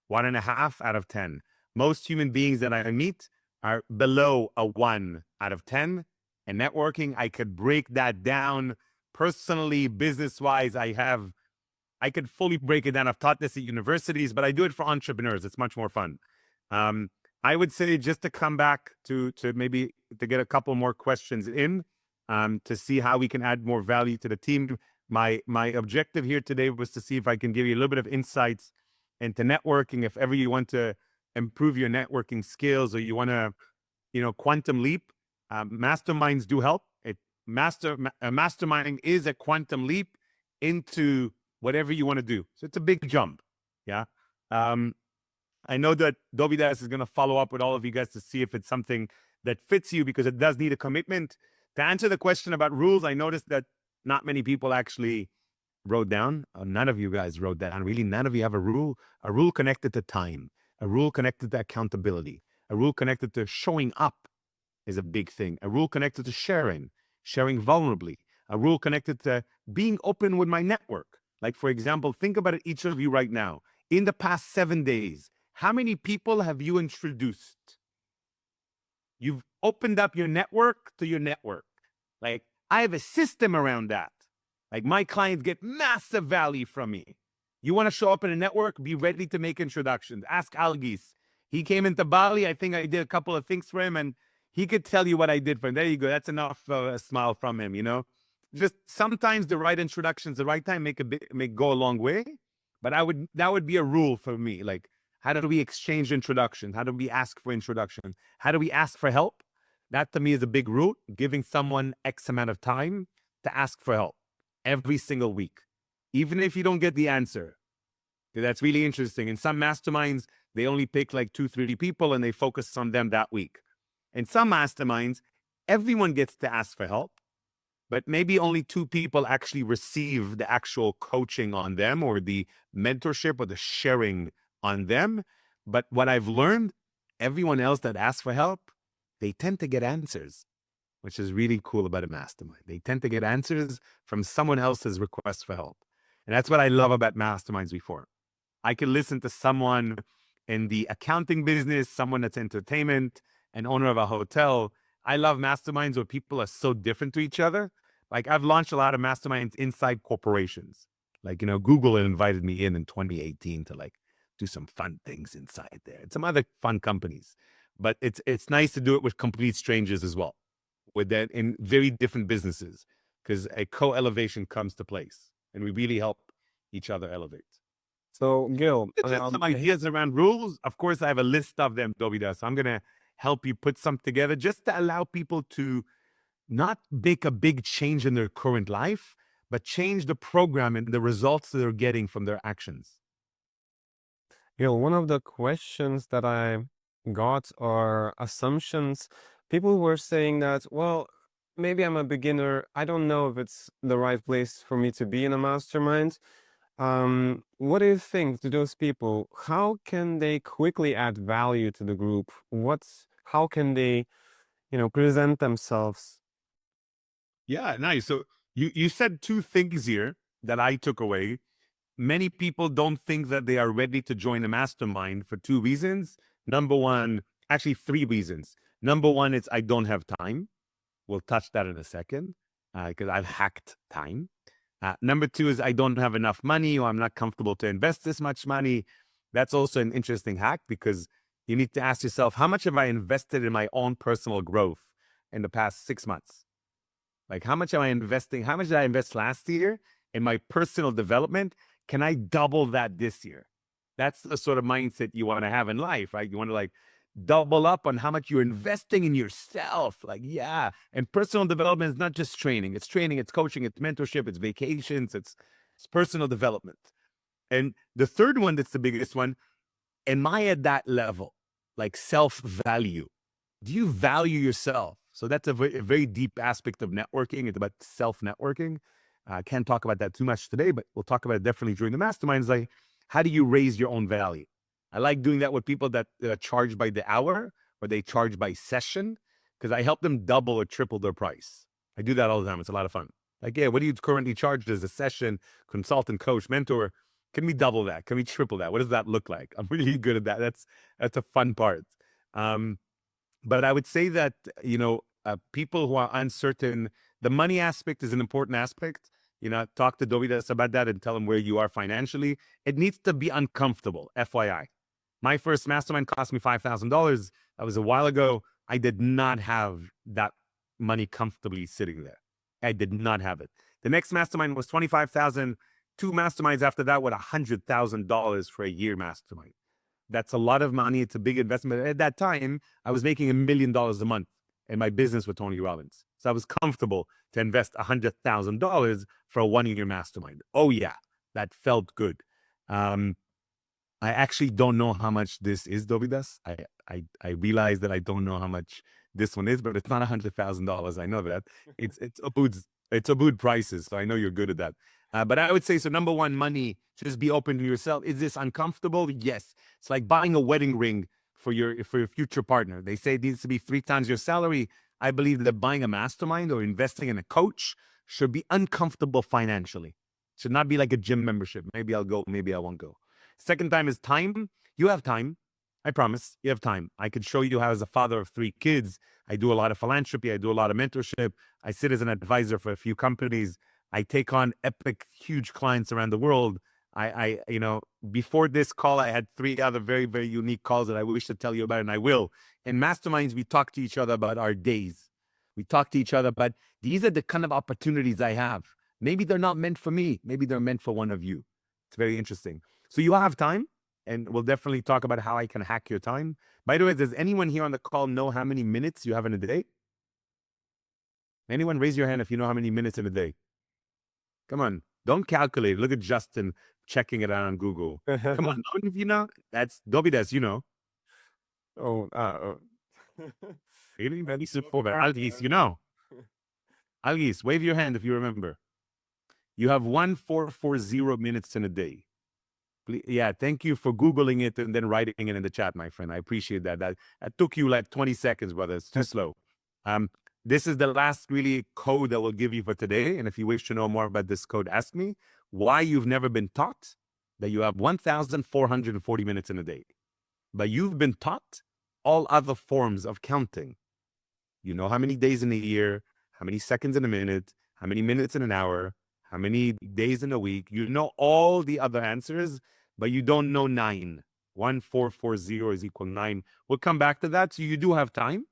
1.5 out of 10. Most human beings that I meet are below a 1 out of 10 in networking. I could break that down personally, business-wise. I could fully break it down. I've taught this at universities, but I do it for entrepreneurs. It's much more fun. I would say just to come back to maybe to get a couple more questions in, to see how we can add more value to the team. My objective here today was to see if I can give you a little bit of insights into networking. If ever you want to improve your networking skills or you want to, quantum leap, masterminds do help. Masterminding is a quantum leap into whatever you want to do. So it's a big jump. Yeah. I know that Dovydas is going to follow up with all of you guys to see if it's something that fits you, because it does need a commitment. To answer the question about rules, I noticed that not many people actually wrote down. None of you guys wrote down. Really, none of you have a rule connected to time, a rule connected to accountability, a rule connected to showing up is a big thing, a rule connected to sharing vulnerably, a rule connected to being open with my network. Like, for example, think about it, each of you right now. In the past 7 days, how many people have you introduced? You've opened up your network to your network. Like, I have a system around that. Like, my clients get massive value from me. You want to show up in a network, be ready to make introductions. Ask Algis. He came into Bali. I think I did a couple of things for him, and he could tell you what I did for him. There you go. That's enough a smile from him, Just sometimes the right introductions, the right time make go a long way. But that would be a rule for me. Like, how do we exchange introductions? How do we ask for introduction? How do we ask for help? That to me is a big rule, giving someone X amount of time to ask for help every single week, even if you don't get the answer. That's really interesting. In some masterminds, they only pick like 2-3 people and they focus on them that week. In some masterminds, everyone gets to ask for help, but maybe only 2 people actually receive the actual coaching on them or the mentorship or the sharing on them. But what I've learned, everyone else that asks for help, they tend to get answers, which is really cool about a mastermind. They tend to get answers from someone else's request for help. And that's what I love about masterminds before. I can listen to someone in the accounting business, someone that's entertainment, an owner of a hotel. I love masterminds where people are so different to each other. Like, I've launched a lot of masterminds inside corporations. Like, Google invited me in 2018 to like do some fun things inside there and some other fun companies. But it's nice to do it with complete strangers as well, with that in very different businesses, because a co-elevation comes to place and we really help each other elevate. So, Gil, Some ideas around rules. Of course, I have a list of them, Dovydas. So I'm going to help you put some together just to allow people to not make a big change in their current life, but change the program and the results that they're getting from their actions. Gil, one of the questions that I got are assumptions. People were saying that, well, maybe I'm a beginner. I don't know if it's the right place for me to be in a mastermind. What do you think to those people? How can they quickly add value to the group? How can they, present themselves? Yeah, nice. So you said 2 things here that I took away. Many people don't think that they are ready to join a mastermind for 2 reasons. Number one, actually 3 reasons. Number one, it's I don't have time. We'll touch that in a second, because I've hacked time. Number 2 is I don't have enough money, or I'm not comfortable to invest this much money. That's also an interesting hack, because you need to ask yourself, how much have I invested in my own personal growth in the past 6 months? Like, how much am I investing? How much did I invest last year in my personal development? Can I double that this year? That's the sort of mindset you want to have in life, right? You want to like double up on how much you're investing in yourself. Like, yeah. And personal development is not just training. It's training, it's coaching, it's mentorship, it's vacations, it's personal development. And the third one, that's the biggest one, am I at that level? Like self-value. Do you value yourself? So that's a very deep aspect of networking. It's about self-networking. I can't talk about that too much today, but we'll talk about it definitely during the masterminds. Like, how do you raise your own value? I like doing that with people that charge by the hour or they charge by session, because I help them double or triple their price. I do that all the time. It's a lot of fun. Like, yeah, what do you currently charge as a session, consultant, coach, mentor? Can we double that? Can we triple that? What does that look like? I'm really good at that. That's a fun part. But I would say that, people who are uncertain, the money aspect is an important aspect. Talk to Dovydas about that and tell him where you are financially. It needs to be uncomfortable, FYI. My first mastermind cost me $5,000. That was a while ago. I did not have that money comfortably sitting there. I did not have it. The next mastermind was 25,000. 2 masterminds after that were $100,000 for a year mastermind. That's a lot of money. It's a big investment. At that time, I was making $1 million a month in my business with Tony Robbins. So I was comfortable to invest $100,000 for a 1-year mastermind. Oh yeah, that felt good. I actually don't know how much this is, Dovydas. I realize that I don't know how much this one is, but it's not $100,000. I know that. It's Abud prices, so I know you're good at that. But I would say, so number one, money, just be open to yourself. Is this uncomfortable? Yes. It's like buying a wedding ring for your future partner. They say it needs to be 3 times your salary. I believe that buying a mastermind or investing in a coach should be uncomfortable financially. It should not be like a gym membership. Maybe I'll go, maybe I won't go. Second time is time. You have time. I promise you have time. I could show you how, as a father of 3 kids, I do a lot of philanthropy. I do a lot of mentorship. I sit as an advisor for a few companies. I take on epic, huge clients around the world. You know, before this call, I had 3 other very, very unique calls that I wish to tell you about, and I will. In Masterminds, we talk to each other about our days. We talk to each other about, these are the kind of opportunities I have. Maybe they're not meant for me. Maybe they're meant for one of you. It's very interesting. So you have time, and we'll definitely talk about how I can hack your time. By the way, does anyone here on the call know how many minutes you have in a day? Anyone raise your hand if you know how many minutes in a day? Come on, don't calculate. Look at Justin checking it out on Google. Come on, if you know, that's Dovydas, you know. Really? Very simple. Algis, you know. Algis, wave your hand if you remember. You have 1,440 minutes in a day. Yeah, thank you for Googling it and then writing it in the chat, my friend. I appreciate that. That took you like 20 seconds, brother. It's too slow. This is the last really code that we'll give you for today. And if you wish to know more about this code, ask me why you've never been taught that you have 1,440 minutes in a day. But you've been taught all other forms of counting. You know how many days in a year, how many seconds in a minute, how many minutes in an hour, how many days in a week. You know all the other answers, but you don't know 9. 1,440 is equal 9. We'll come back to that. So you do have time.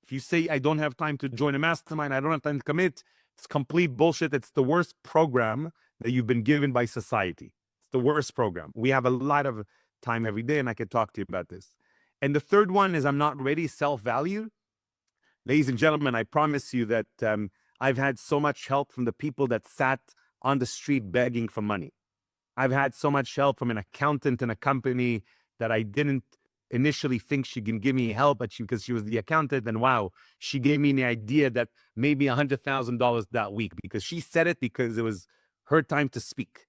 If you say, I don't have time to join a mastermind, I don't have time to commit, it's complete bullshit. It's the worst program that you've been given by society. It's the worst program. We have a lot of time every day, and I could talk to you about this. And the third one is I'm not ready, self-value. Ladies and gentlemen, I promise you that I've had so much help from the people that sat on the street begging for money. I've had so much help from an accountant in a company that I didn't initially think she can give me help, but because she was the accountant, and wow, she gave me the idea that maybe $100,000 that week because she said it because it was her time to speak.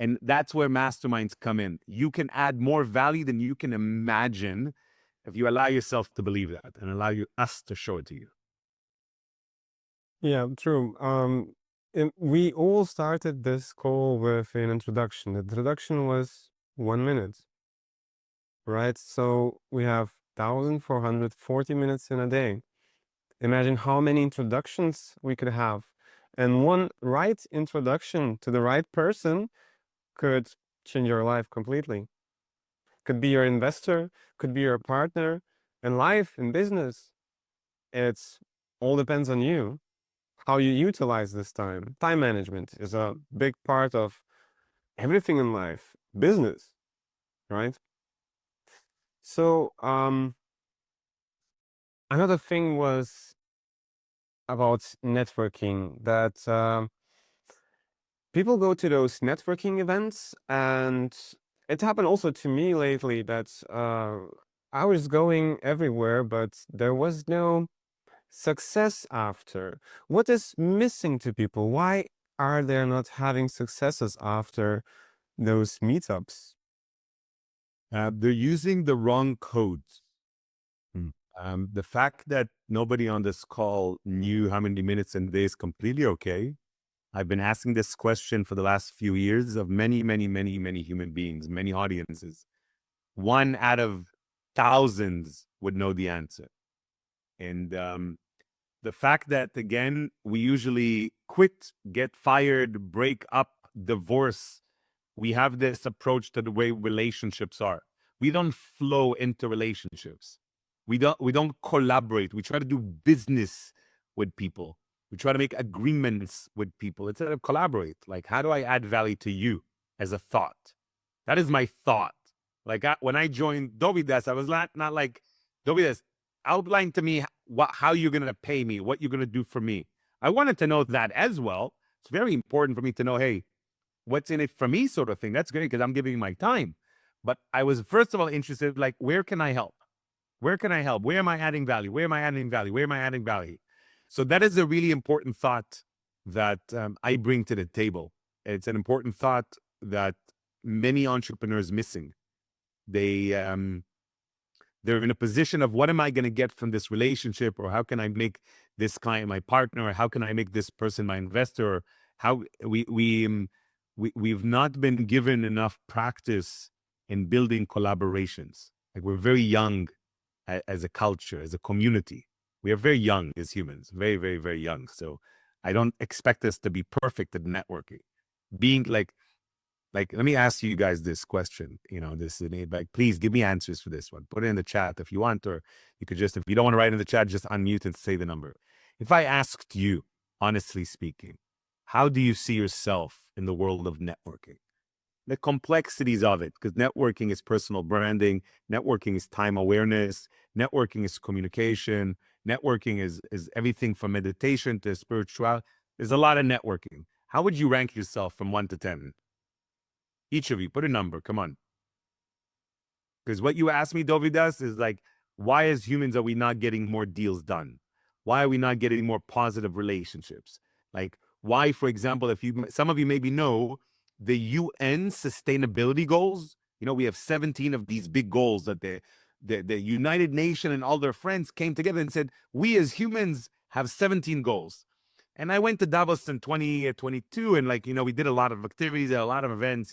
And that's where masterminds come in. You can add more value than you can imagine if you allow yourself to believe that and allow us to show it to you. Yeah, true. We all started this call with an introduction. The introduction was 1 minute, right? So we have 1,440 minutes in a day. Imagine how many introductions we could have. And one right introduction to the right person could change your life completely. Could be your investor, could be your partner in life, in business. It's all depends on you, how you utilize this time. Time management is a big part of everything in life, business, right? So another thing was about networking, that people go to those networking events, and it happened also to me lately that I was going everywhere, but there was no success after. What is missing to people? Why are they not having successes after those meetups? They're using the wrong codes. The fact that nobody on this call knew how many minutes in a day is completely okay. I've been asking this question for the last few years of many, many, many, many human beings, many audiences. 1 out of thousands would know the answer. And the fact that, again, we usually quit, get fired, break up, divorce. We have this approach to the way relationships are. we don't flow into relationships. We don't collaborate. We try to do business with people. We try to make agreements with people instead of collaborate. Like, how do I add value to you as a thought? That is my thought. Like when I joined Dovydas, I was not like, Dovydas, outline to me how you're going to pay me, what you're going to do for me. I wanted to know that as well. It's very important for me to know, hey, what's in it for me sort of thing. That's great because I'm giving my time. But I was, first of all, interested, like, where can I help? Where can I help? Where am I adding value? Where am I adding value? Where am I adding value? So that is a really important thought that I bring to the table. It's an important thought that many entrepreneurs missing. They're in a position of, what am I going to get from this relationship? Or how can I make this client my partner? Or how can I make this person my investor? Or how we've not been given enough practice in building collaborations. Like, we're very young as a culture, as a community. We are very young as humans, very, very, very young. So I don't expect us to be perfect at networking. Being like, let me ask you guys this question, like, please give me answers for this one. Put it in the chat if you want, or you could just, if you don't want to write in the chat, just unmute and say the number. If I asked you, honestly speaking, how do you see yourself in the world of networking? The complexities of it, because networking is personal branding, networking is time awareness, networking is communication, networking is everything from meditation to spirituality. There's a lot of networking. How would you rank yourself from 1 to 10? Each of you, put a number, come on. Because what you asked me, Dovydas, is like, why as humans are we not getting more deals done? Why are we not getting more positive relationships? Like, why, for example, some of you maybe know, the UN sustainability goals, we have 17 of these big goals that the United Nations and all their friends came together and said, we as humans have 17 goals. And I went to Davos in 2022, and we did a lot of activities, a lot of events.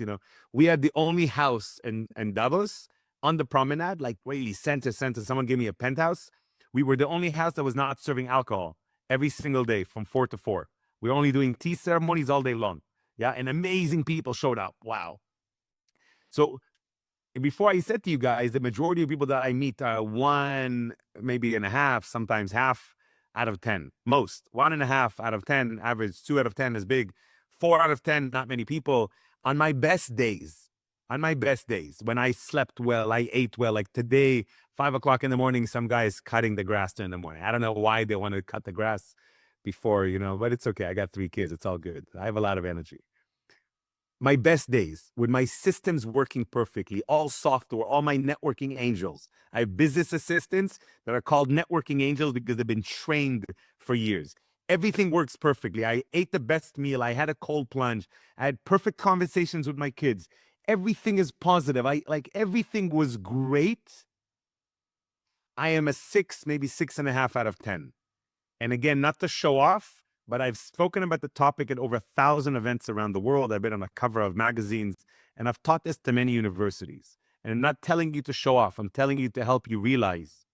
We had the only house in Davos on the promenade, like really center. Someone gave me a penthouse. We were the only house that was not serving alcohol every single day from 4 to 4. We were only doing tea ceremonies all day long. Yeah, and amazing people showed up. Wow. So before I said to you guys, the majority of people that I meet are 1, maybe and a half, sometimes half out of 10. Most 1.5 out of 10, average 2 out of 10 is big. 4 out of 10, not many people. On my best days, when I slept well, I ate well, like today, 5 o'clock in the morning, some guy's cutting the grass in the morning. I don't know why they want to cut the grass before, but it's okay. I got 3 kids. It's all good. I have a lot of energy. My best days, with my systems working perfectly, all software, all my networking angels. I have business assistants that are called networking angels because they've been trained for years. Everything works perfectly. I ate the best meal. I had a cold plunge. I had perfect conversations with my kids. Everything is positive. Everything was great. I am a 6, maybe 6.5 out of 10. And again, not to show off, but I've spoken about the topic at over 1,000 events around the world. I've been on the cover of magazines, and I've taught this to many universities. And I'm not telling you to show off. I'm telling you to help you realize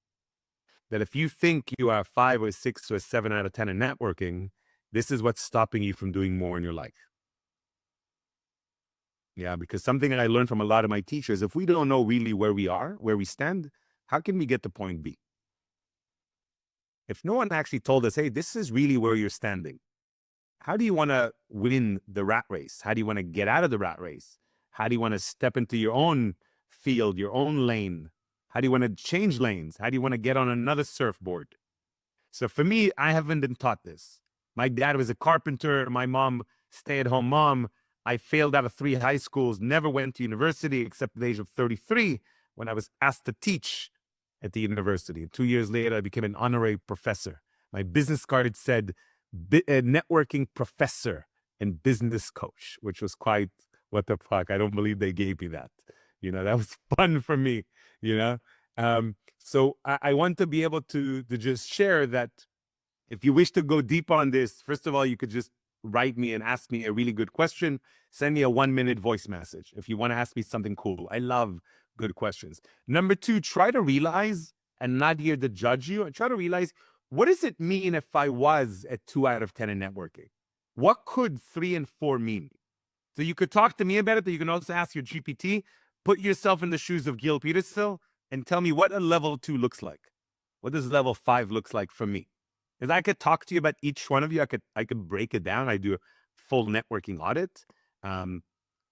that if you think you are 5 or 6 or 7 out of 10 in networking, this is what's stopping you from doing more in your life. Yeah, because something that I learned from a lot of my teachers, if we don't know really where we are, where we stand, how can we get to point B? If no one actually told us, hey, this is really where you're standing, how do you want to win the rat race? How do you want to get out of the rat race? How do you want to step into your own field, your own lane? How do you want to change lanes? How do you want to get on another surfboard? So for me, I haven't been taught this. My dad was a carpenter. My mom, stay-at-home mom. I failed out of 3 high schools, never went to university except at the age of 33 when I was asked to teach at the university. 2 years later, I became an honorary professor. My business card said networking professor and business coach, which was quite, what the fuck? I don't believe they gave me that. That was fun for me, So I want to be able to just share that if you wish to go deep on this, first of all, you could just write me and ask me a really good question. Send me a 1-minute voice message if you want to ask me something cool. I love good questions. Number 2, try to realize, and not here to judge you, and try to realize, what does it mean if I was at 2 out of 10 in networking? What could 3 and 4 mean? So you could talk to me about it, but you can also ask your GPT, put yourself in the shoes of Gil Petersil and tell me what a level 2 looks like. What does level 5 looks like for me? Because I could talk to you about each one of you. I could break it down. I do a full networking audit.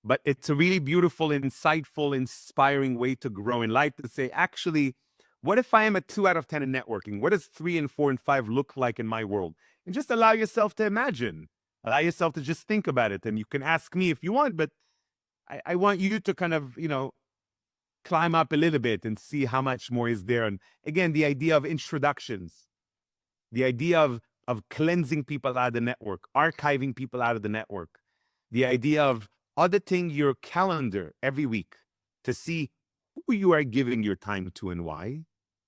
But it's a really beautiful, insightful, inspiring way to grow in life, to say, actually, what if I am a 2 out of 10 in networking? What does 3 and 4 and 5 look like in my world? And just allow yourself to imagine. Allow yourself to just think about it. And you can ask me if you want, but I want you to kind of, climb up a little bit and see how much more is there. And again, the idea of introductions, the idea of cleansing people out of the network, archiving people out of the network, the idea of auditing your calendar every week to see who you are giving your time to and why,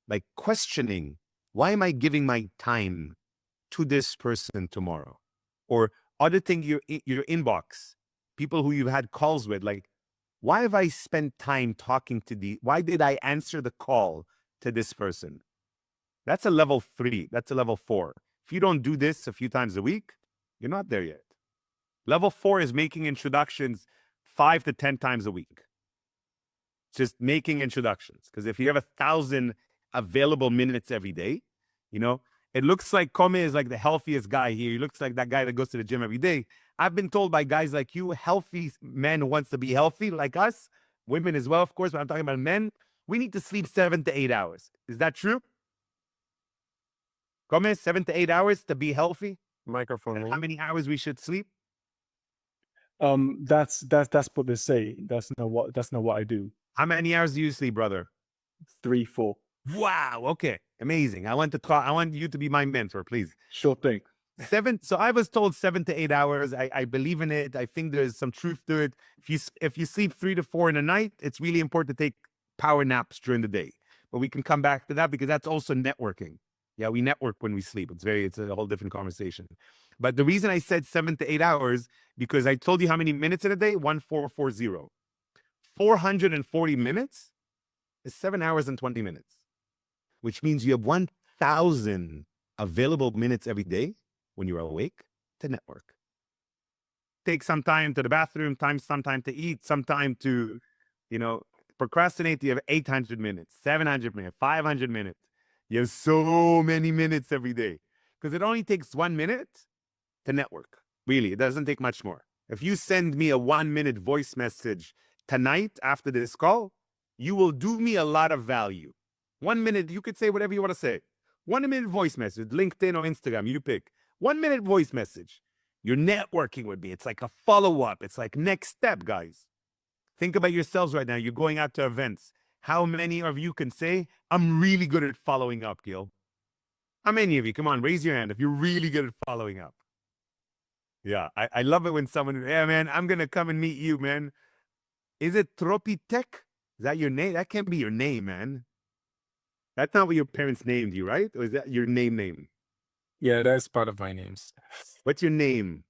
like questioning, why am I giving my time to this person tomorrow? Or auditing your inbox, people who you've had calls with, like, why have I spent time talking to why did I answer the call to this person? That's a level 3. That's a level 4. If you don't do this a few times a week, you're not there yet. Level 4 is making introductions 5 to 10 times a week. Just making introductions. Because if you have 1,000 available minutes every day, it looks like Kome is like the healthiest guy here. He looks like that guy that goes to the gym every day. I've been told by guys like you, healthy men who wants to be healthy, like us, women as well, of course, but I'm talking about men, we need to sleep 7 to 8 hours. Is that true? Kome, 7 to 8 hours to be healthy? Microphone. And how many hours we should sleep? That's what they say. That's not what I do. How many hours do you sleep, brother? 3, 4. Wow. Okay. Amazing. I want you to be my mentor, please. Sure thing. 7. So I was told 7 to 8 hours. I believe in it. I think there's some truth to it. If you sleep 3 to 4 in the night, it's really important to take power naps during the day. But we can come back to that because that's also networking. Yeah, we network when we sleep. It's a whole different conversation. But the reason I said 7 to 8 hours, because I told you how many minutes in a day? 1440. 440 minutes is 7 hours and 20 minutes, which means you have 1,000 available minutes every day when you are awake to network. Take some time to the bathroom, some time to eat, some time to, procrastinate. You have 800 minutes, 700 minutes, 500 minutes. You have so many minutes every day because it only takes 1 minute to network. Really, it doesn't take much more. If you send me a 1-minute voice message tonight after this call, you will do me a lot of value. 1 minute, you could say whatever you want to say. 1-minute voice message, LinkedIn or Instagram, you pick. 1-minute voice message. You're networking with me. It's like a follow-up. It's like next step, guys. Think about yourselves right now. You're going out to events. How many of you can say, I'm really good at following up, Gil? How many of you? Come on, raise your hand if you're really good at following up. Yeah, I love it when someone, yeah, man, I'm going to come and meet you, man. Is it Tropitek? Is that your name? That can't be your name, man. That's not what your parents named you, right? Or is that your name? Yeah, that's part of my names. What's your name?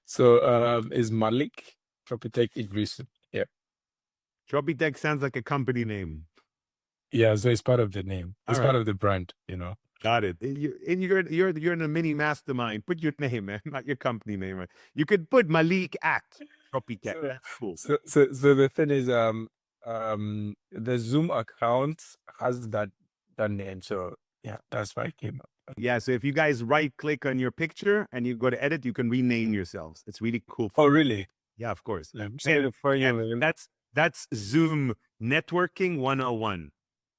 So is Malik Tropitek Idris. Yeah. Tropitek sounds like a company name. Yeah, so it's part of the name. It's part of the brand, Got it. You're in a mini mastermind. Put your name, man, not your company name. Man. You could put Malik at Tropitek. That's cool. So the thing is, the Zoom account has that name. So yeah, that's why I came up. Yeah, so if you guys right-click on your picture and you go to edit, you can rename yourselves. It's really cool. Oh, really? Yeah, of course. For That's Zoom Networking 101.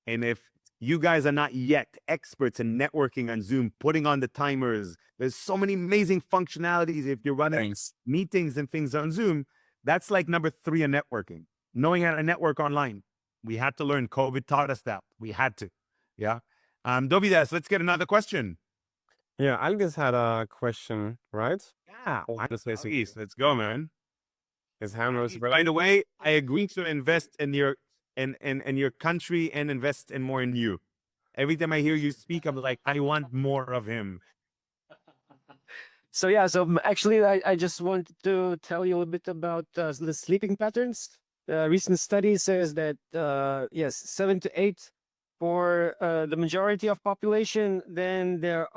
And if you guys are not yet experts in networking on Zoom, putting on the timers, there's so many amazing functionalities. If you're running meetings and things on Zoom, that's like number 3 in networking. Knowing how to network online. We had to learn. COVID taught us that. We had to. Yeah. Dovydas, let's get another question. Yeah, Algis had a question, right? Yeah. Let's Let's go, man. His hand was By the way, I agree to invest in your country and invest in more in you. Every time I hear you speak, I'm like, I want more of him. So yeah, actually, I just wanted to tell you a little bit about the sleeping patterns. Recent study says that yes, 7 to 8 for the majority of population. Then there's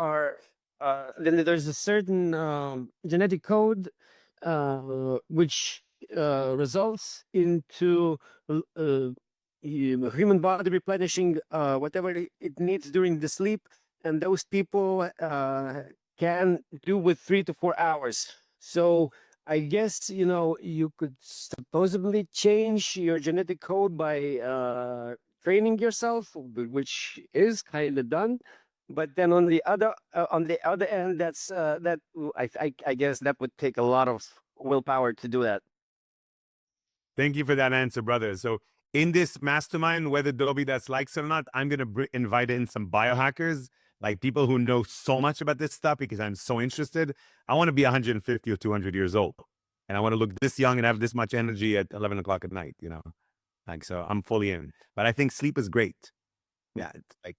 a certain genetic code which results into human body replenishing whatever it needs during the sleep, and those people can do with 3 to 4 hours. So I guess you could supposedly change your genetic code by training yourself, which is kind of done. But then on the other end, I guess that would take a lot of willpower to do that. Thank you for that answer, brother. So in this mastermind, whether Dovydas likes it or not, I'm going to invite in some biohackers, like people who know so much about this stuff because I'm so interested. I want to be 150 or 200 years old. And I want to look this young and have this much energy at 11 o'clock at night, Like, so I'm fully in. But I think sleep is great. Yeah, it's like,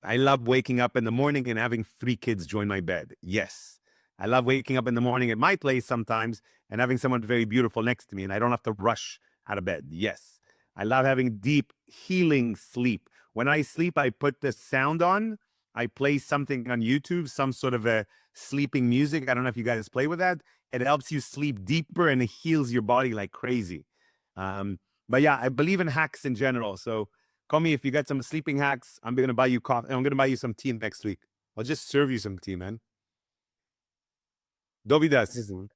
I love waking up in the morning and having 3 kids join my bed. Yes. I love waking up in the morning at my place sometimes and having someone very beautiful next to me, and I don't have to rush out of bed. Yes. I love having deep, healing sleep. When I sleep, I put the sound on. I play something on YouTube, some sort of a sleeping music. I don't know if you guys play with that. It helps you sleep deeper and it heals your body like crazy. But yeah, I believe in hacks in general. So call me if you got some sleeping hacks. I'm going to buy you coffee. I'm going to buy you some tea next week. I'll just serve you some tea, man. Dovydas.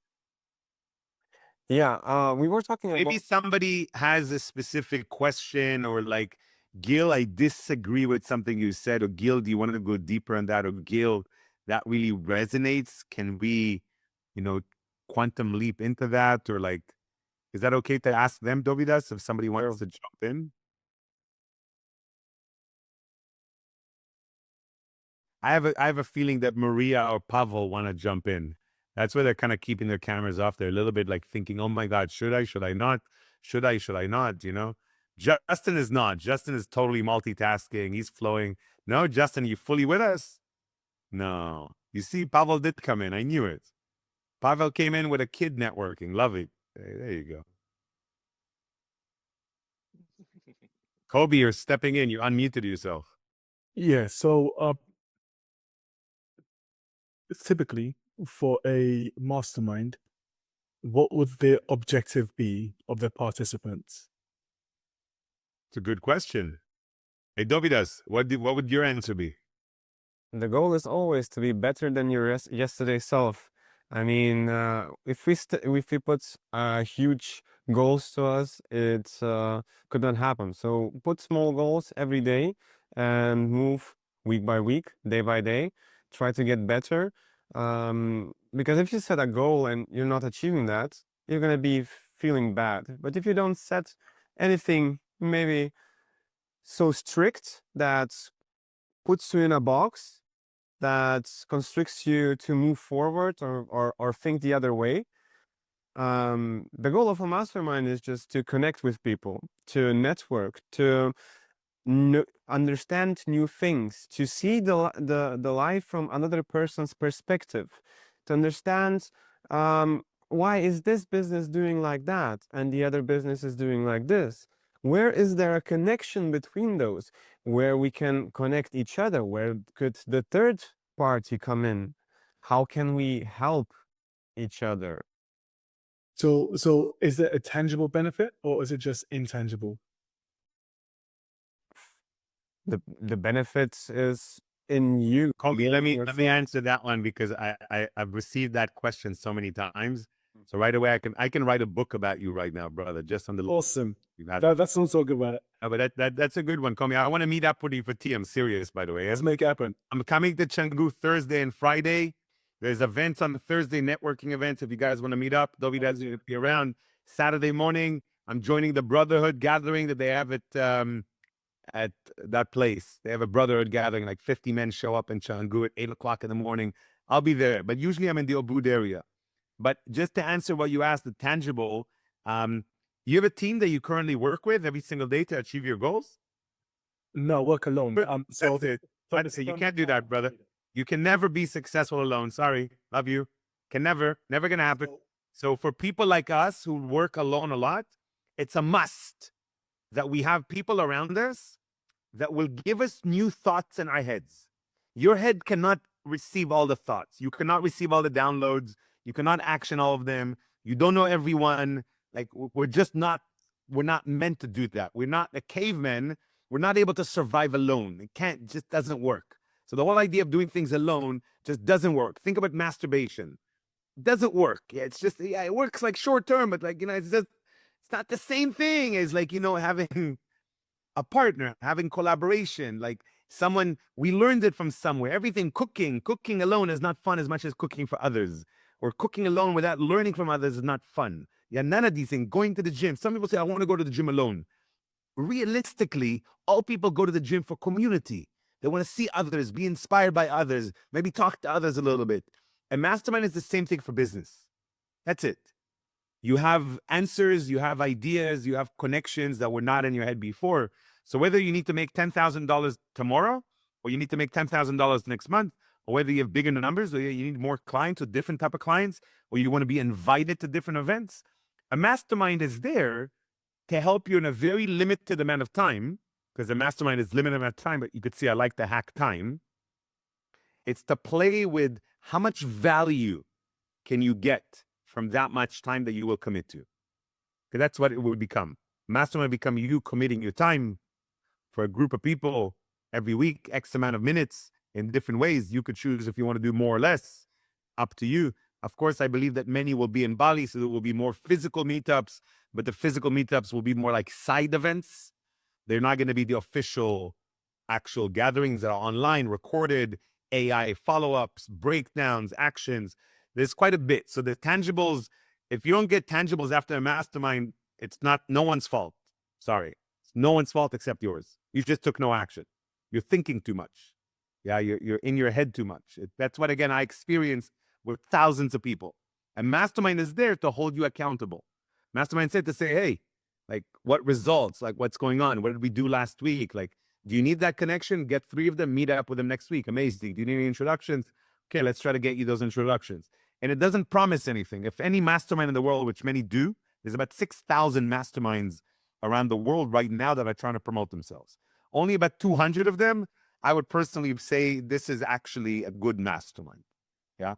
Yeah, we were talking about... Maybe somebody has a specific question, or like, Gil, I disagree with something you said, or Gil, do you want to go deeper on that? Or Gil, that really resonates. Can we, quantum leap into that? Or like, is that okay to ask them, Dovydas, if somebody wants to jump in? I have a feeling that Maria or Pavel want to jump in. That's why they're kind of keeping their cameras off. They're a little bit like thinking, oh my God, should I not? Should I not? Justin is not. Justin is totally multitasking. He's flowing. No, Justin, you fully with us? No. You see, Pavel did come in. I knew it. Pavel came in with a kid networking. Love it. There you go. Kobe, you're stepping in. You unmuted yourself. Yeah, so typically for a mastermind, what would the objective be of the participants? It's a good question. Hey, Dovydas, what would your answer be? The goal is always to be better than your yesterday's self. I mean, if we put huge goals to us, it could not happen. So put small goals every day and move week by week, day by day. Try to get better. Because if you set a goal and you're not achieving that, you're gonna be feeling bad. But if you don't set anything maybe so strict that puts you in a box, that constricts you to move forward or think the other way. The goal of a mastermind is just to connect with people, to network, to understand new things, to see the life from another person's perspective, to understand why is this business doing like that and the other business is doing like this. Where is there a connection between those, where we can connect each other? Where could the third party come in? How can we help each other? So is it a tangible benefit or is it just intangible? The benefits is in you. Kobe, let me answer that one because I've received that question so many times. So right away I can write a book about you right now, brother. Just on the awesome. That sounds so good, man. But that's a good one, Komi. I want to meet up with you for tea. I'm serious, by the way. Let's make it happen. I'm coming to Canggu Thursday and Friday. There's events on the Thursday, networking events. If you guys want to meet up, Dovydas will be around. Saturday morning, I'm joining the Brotherhood gathering that they have at that place. They have a Brotherhood gathering, like 50 men show up in Canggu at 8 o'clock in the morning. I'll be there, but usually I'm in the Ubud area. But just to answer what you asked, the tangible, you have a team that you currently work with every single day to achieve your goals? No, work alone. So that's it. You can't do that, brother. You can never be successful alone. Sorry. Love you. Can never gonna happen. So for people like us who work alone a lot, it's a must that we have people around us that will give us new thoughts in our heads. Your head cannot receive all the thoughts. You cannot receive all the downloads. You cannot action all of them. You don't know everyone. Like we're not meant to do that. We're not a caveman. We're not able to survive alone. It just doesn't work. So the whole idea of doing things alone just doesn't work. Think about masturbation. It doesn't work. Yeah, it's just, yeah, it works like short term, but like, it's not the same thing as like, having a partner, having collaboration, like someone, we learned it from somewhere. Everything, cooking alone is not fun as much as cooking for others, or cooking alone without learning from others is not fun. Yeah, none of these things. Going to the gym. Some people say, I want to go to the gym alone. Realistically, all people go to the gym for community. They want to see others, be inspired by others, maybe talk to others a little bit. And Mastermind is the same thing for business. That's it. You have answers, you have ideas, you have connections that were not in your head before. So whether you need to make $10,000 tomorrow, or you need to make $10,000 next month, or whether you have bigger numbers, or you need more clients or different type of clients, or you want to be invited to different events, a mastermind is there to help you in a very limited amount of time, because a mastermind is limited amount of time, but you could see I like to hack time. It's to play with how much value can you get from that much time that you will commit to. Because that's what it would become. Mastermind become you committing your time for a group of people every week, X amount of minutes in different ways. You could choose if you want to do more or less, up to you. Of course, I believe that many will be in Bali, so there will be more physical meetups, but the physical meetups will be more like side events. They're not going to be the official, actual gatherings that are online, recorded, AI follow-ups, breakdowns, actions. There's quite a bit. So the tangibles, if you don't get tangibles after a mastermind, it's not no one's fault. Sorry. It's no one's fault except yours. You just took no action. You're thinking too much. Yeah, you're in your head too much. That's what, again, I experienced with thousands of people. And Mastermind is there to hold you accountable. Mastermind said to say, hey, like what results, like what's going on? What did we do last week? Like, do you need that connection? Get 3 of them, meet up with them next week. Amazing. Do you need any introductions? Okay, let's try to get you those introductions. And it doesn't promise anything. If any mastermind in the world, which many do, there's about 6,000 masterminds around the world right now that are trying to promote themselves. Only about 200 of them, I would personally say this is actually a good mastermind. Yeah.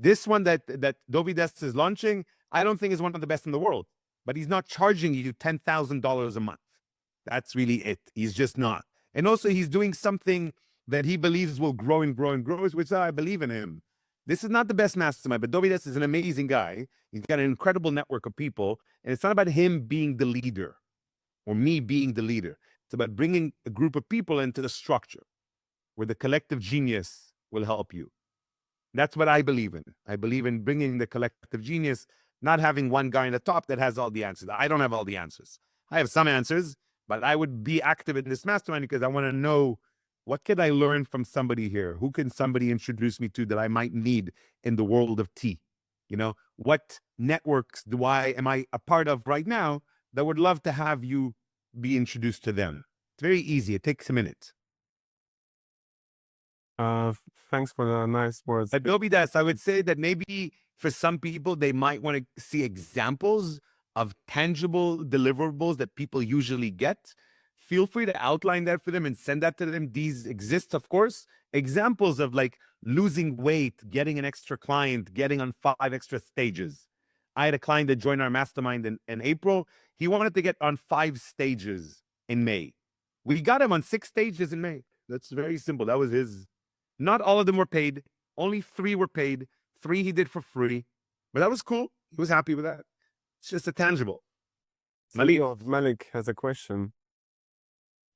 This one that Dovydas is launching, I don't think is one of the best in the world, but he's not charging you $10,000 a month. That's really it. He's just not. And also he's doing something that he believes will grow and grow and grow, which I believe in him. This is not the best mastermind, but Dovydas is an amazing guy. He's got an incredible network of people. And it's not about him being the leader or me being the leader. It's about bringing a group of people into the structure where the collective genius will help you. That's what I believe in. I believe in bringing the collective genius, not having one guy in the top that has all the answers. I don't have all the answers. I have some answers, but I would be active in this mastermind because I want to know, what can I learn from somebody here? Who can somebody introduce me to that I might need in the world of tea? You know, what networks am I a part of right now that would love to have you be introduced to them? It's very easy. It takes a minute. Thanks for the nice words. At Dovydas, I would say that maybe for some people, they might want to see examples of tangible deliverables that people usually get. Feel free to outline that for them and send that to them. These exist, of course. Examples of like losing weight, getting an extra client, getting on 5 extra stages. I had a client that joined our mastermind in April. He wanted to get on 5 stages in May. We got him on 6 stages in May. That's very simple. That was his. Not all of them were paid. Only 3 were paid. 3 he did for free. But that was cool. He was happy with that. It's just a tangible. Malik has a question.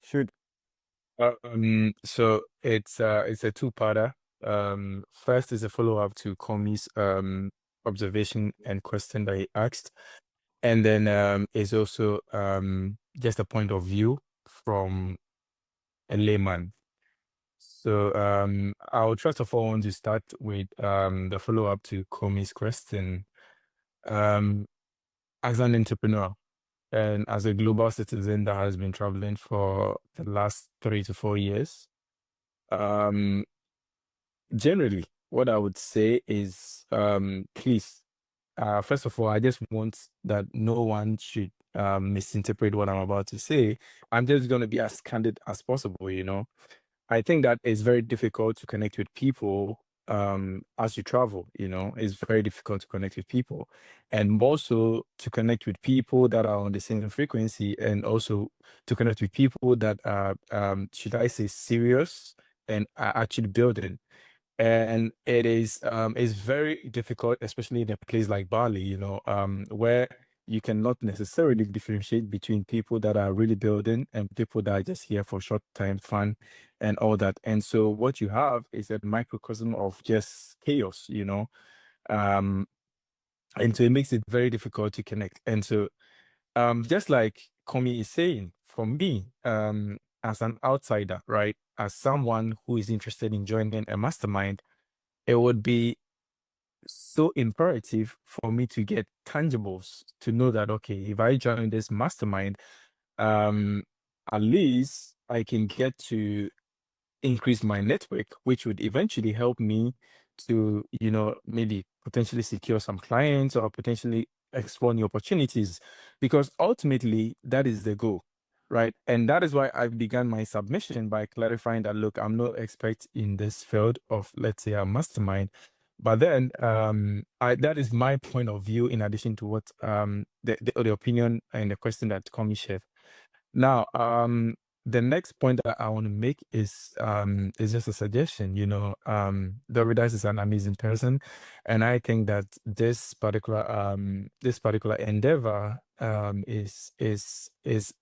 Shoot. So it's a 2-parter. First is a follow-up to Komi's observation and question that he asked. And then is also just a point of view from a layman. So I would first of all want to start with the follow-up to Komi's question. As an entrepreneur and as a global citizen that has been traveling for the last 3 to 4 years, generally, what I would say is, please, first of all, I just want that no one should misinterpret what I'm about to say. I'm just going to be as candid as possible, you know. I think that it's very difficult to connect with people as you travel, it's very difficult to connect with people, and also to connect with people that are on the same frequency, and also to connect with people that are, should I say, serious and are actually building. And it's very difficult, especially in a place like Bali, where you cannot necessarily differentiate between people that are really building and people that are just here for short time fun and all that. And so what you have is a microcosm of just chaos, um, and so it makes it very difficult to connect. And so just like Komi is saying, for me, as an outsider, right, as someone who is interested in joining a mastermind, it would be so imperative for me to get tangibles to know that, okay, if I join this mastermind, at least I can get to increase my network, which would eventually help me to, maybe potentially secure some clients or potentially explore new opportunities, because ultimately that is the goal, right? And that is why I began my submission by clarifying that, look, I'm no expert in this field of, let's say, a mastermind. But then that is my point of view, in addition to what the opinion and the question that Komi shared. Now, the next point that I want to make is just a suggestion. Dovydas is an amazing person, and I think that this particular endeavor is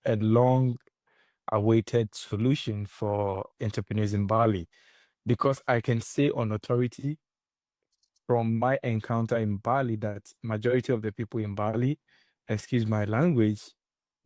a long awaited solution for entrepreneurs in Bali, because I can say on authority from my encounter in Bali that majority of the people in Bali, excuse my language,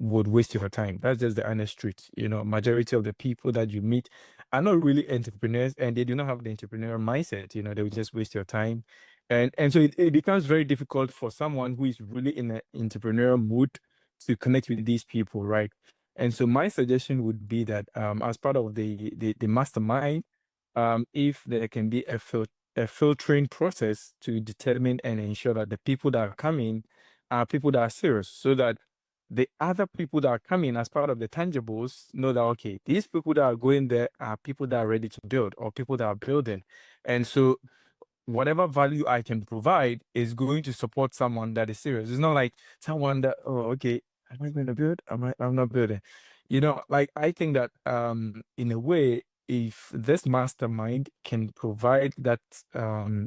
would waste your time. That's just the honest truth. Majority of the people that you meet are not really entrepreneurs, and they do not have the entrepreneurial mindset. They will just waste your time. And so it becomes very difficult for someone who is really in an entrepreneurial mood to connect with these people, right? And so my suggestion would be that as part of the mastermind, if there can be a filtering process to determine and ensure that the people that are coming are people that are serious, so that the other people that are coming as part of the tangibles know that, okay, these people that are going there are people that are ready to build, or people that are building. And so whatever value I can provide is going to support someone that is serious. It's not like someone that, oh, okay, am I going to build? I'm not building. Like, I think that in a way, if this mastermind can provide that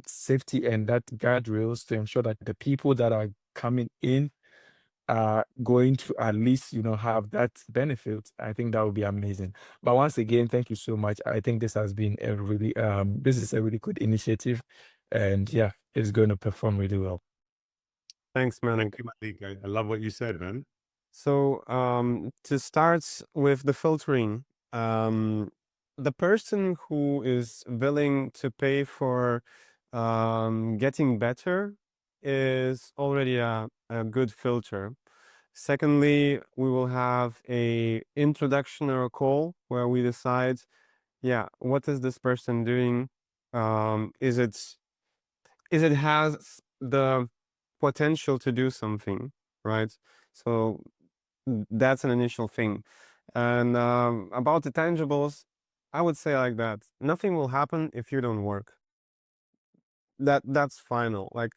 safety and that guardrails to ensure that the people that are coming in are going to at least, have that benefit, I think that would be amazing. But once again, thank you so much. I think this has been a really, this is a really good initiative, and yeah, it's going to perform really well. Thanks, man. Thank you, Malik. I love what you said, man. So to start with the filtering, the person who is willing to pay for getting better is already a good filter. Secondly, we will have a introduction or a call where we decide, yeah, what is this person doing? Is it has the potential to do something, right? So that's an initial thing. And about the tangibles, I would say like that: nothing will happen if you don't work. That's final. Like,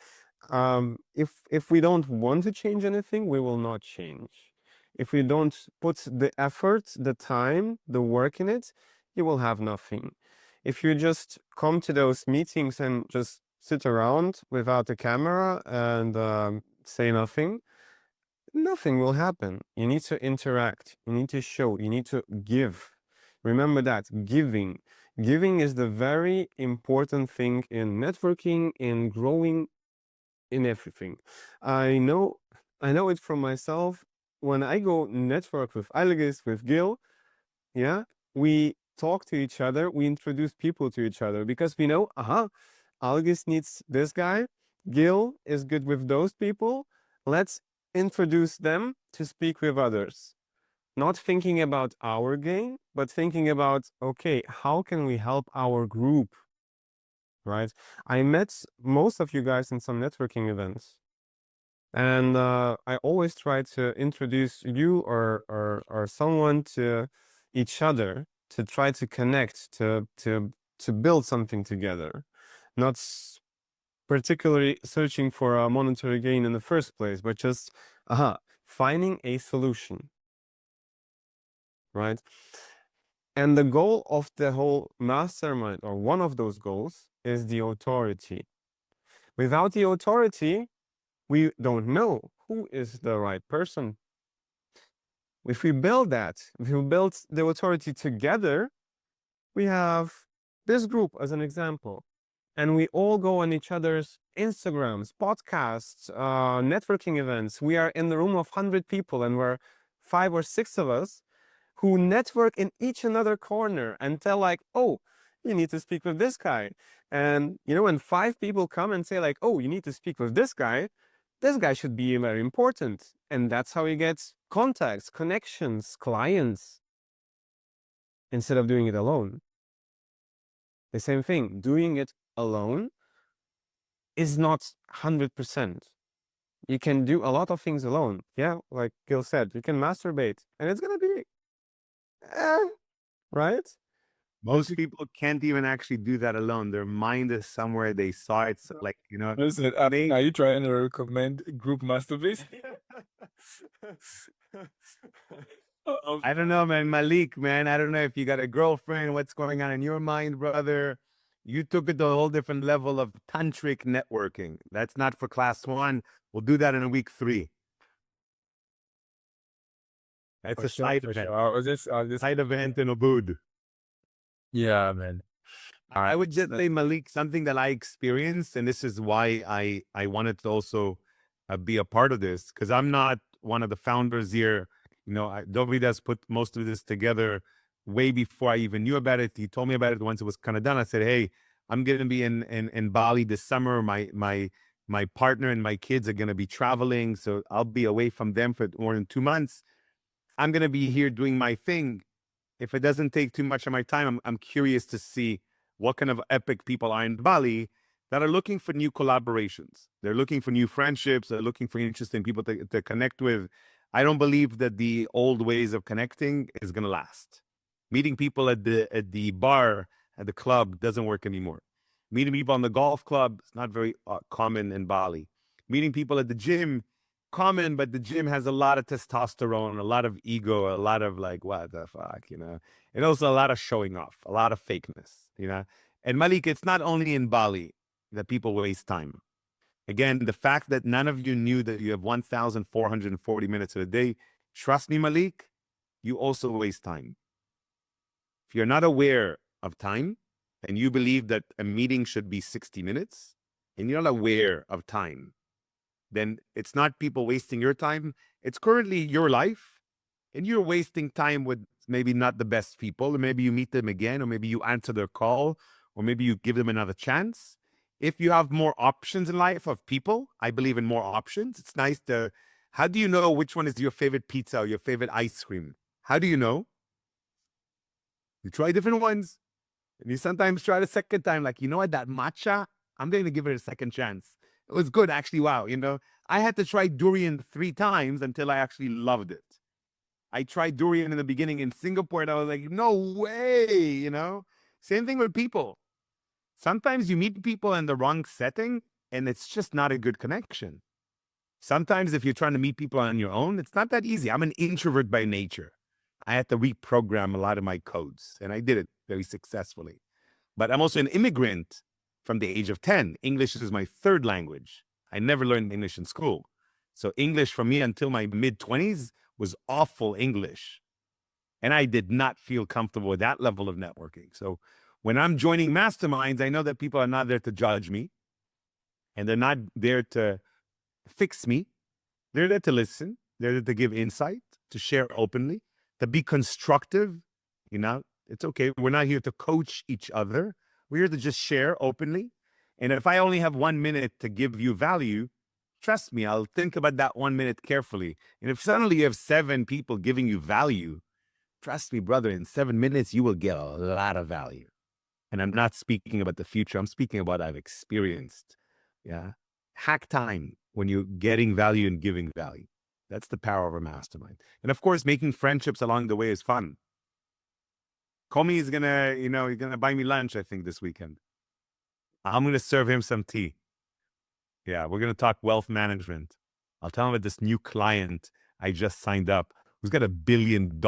if we don't want to change anything, we will not change. If we don't put the effort, the time, the work in it, you will have nothing. If you just come to those meetings and just sit around without a camera and say nothing, nothing will happen. You need to interact, you need to show, you need to give. Remember that giving is the very important thing in networking, in growing, in everything. I know it from myself. When I go network with Algis, with Gil, yeah, we talk to each other, we introduce people to each other, because we know, Algis needs this guy, Gil is good with those people, let's introduce them to speak with others. Not thinking about our gain, but thinking about, okay, how can we help our group, right? I met most of you guys in some networking events, and I always try to introduce you or someone to each other, to try to connect, to build something together. not particularly searching for a monetary gain in the first place, but just finding a solution, right? And the goal of the whole mastermind, or one of those goals, is the authority. Without the authority, we don't know who is the right person. If we build that, if we build the authority together, we have this group as an example. And we all go on each other's Instagrams, podcasts, networking events. We are in the room of 100 people, and we're 5 or 6 of us who network in each another corner and tell like, oh, you need to speak with this guy. And, you know, when 5 people come and say like, oh, you need to speak with this guy should be very important. And that's how you get contacts, connections, clients, instead of doing it alone. The same thing, doing it alone is not 100%. You can do a lot of things alone. Yeah, like Gil said, you can masturbate and it's gonna be, right? Most people can't even actually do that alone. Their mind is somewhere. They saw it, like, you know. Listen, are you trying to recommend group masturbation? I don't know, man. Malik, man, I don't know if you got a girlfriend, what's going on in your mind, brother. You took it to a whole different level of tantric networking. That's not for class 1. We'll do that in week 3. That's a side event. Side event in Ubud. Yeah, man. I would just say, Malik, something that I experienced, and this is why I wanted to also be a part of this, because I'm not one of the founders here. You know, Dovydas put most of this together way before I even knew about it. He told me about it once it was kind of done. I said, hey, I'm going to be in Bali this summer. My partner and my kids are going to be traveling, so I'll be away from them for more than 2 months. I'm going to be here doing my thing. If it doesn't take too much of my time, I'm curious to see what kind of epic people are in Bali that are looking for new collaborations. They're looking for new friendships. They're looking for interesting people to connect with. I don't believe that the old ways of connecting is going to last. Meeting people at the bar, at the club, doesn't work anymore. Meeting people on the golf club is not very common in Bali. Meeting people at the gym, common, but the gym has a lot of testosterone, a lot of ego, a lot of like, what the fuck, you know? And also a lot of showing off, a lot of fakeness, you know? And Malik, it's not only in Bali that people waste time. Again, the fact that none of you knew that you have 1,440 minutes in a day, trust me, Malik, you also waste time. If you're not aware of time and you believe that a meeting should be 60 minutes and you're not aware of time, then it's not people wasting your time. It's currently your life, and you're wasting time with maybe not the best people, or maybe you meet them again, or maybe you answer their call, or maybe you give them another chance. If you have more options in life of people, I believe in more options. It's nice to, how do you know which one is your favorite pizza or your favorite ice cream? How do you know? You try different ones, and you sometimes try the second time, like, you know what, that matcha, I'm going to give it a second chance. It was good, actually. Wow. You know, I had to try durian 3 times until I actually loved it. I tried durian in the beginning in Singapore, and I was like, no way, you know? Same thing with people. Sometimes you meet people in the wrong setting, and it's just not a good connection. Sometimes if you're trying to meet people on your own, it's not that easy. I'm an introvert by nature. I had to reprogram a lot of my codes, and I did it very successfully. But I'm also an immigrant from the age of 10. English is my 3rd language. I never learned English in school. So English for me until my mid-20s was awful English. And I did not feel comfortable with that level of networking. So when I'm joining masterminds, I know that people are not there to judge me, and they're not there to fix me. They're there to listen. They're there to give insight, to share openly, to be constructive. You know, it's okay. We're not here to coach each other. We're here to just share openly. And if I only have 1 minute to give you value, trust me, I'll think about that 1 minute carefully. And if suddenly you have 7 people giving you value, trust me, brother, in 7 minutes, you will get a lot of value. And I'm not speaking about the future. I'm speaking about what I've experienced. Yeah. Hack time when you're getting value and giving value. That's the power of a mastermind. And of course, making friendships along the way is fun. Komi is gonna, you know, he's gonna buy me lunch, I think, this weekend. I'm going to serve him some tea. Yeah, we're going to talk wealth management. I'll tell him about this new client I just signed up who's got $1 billion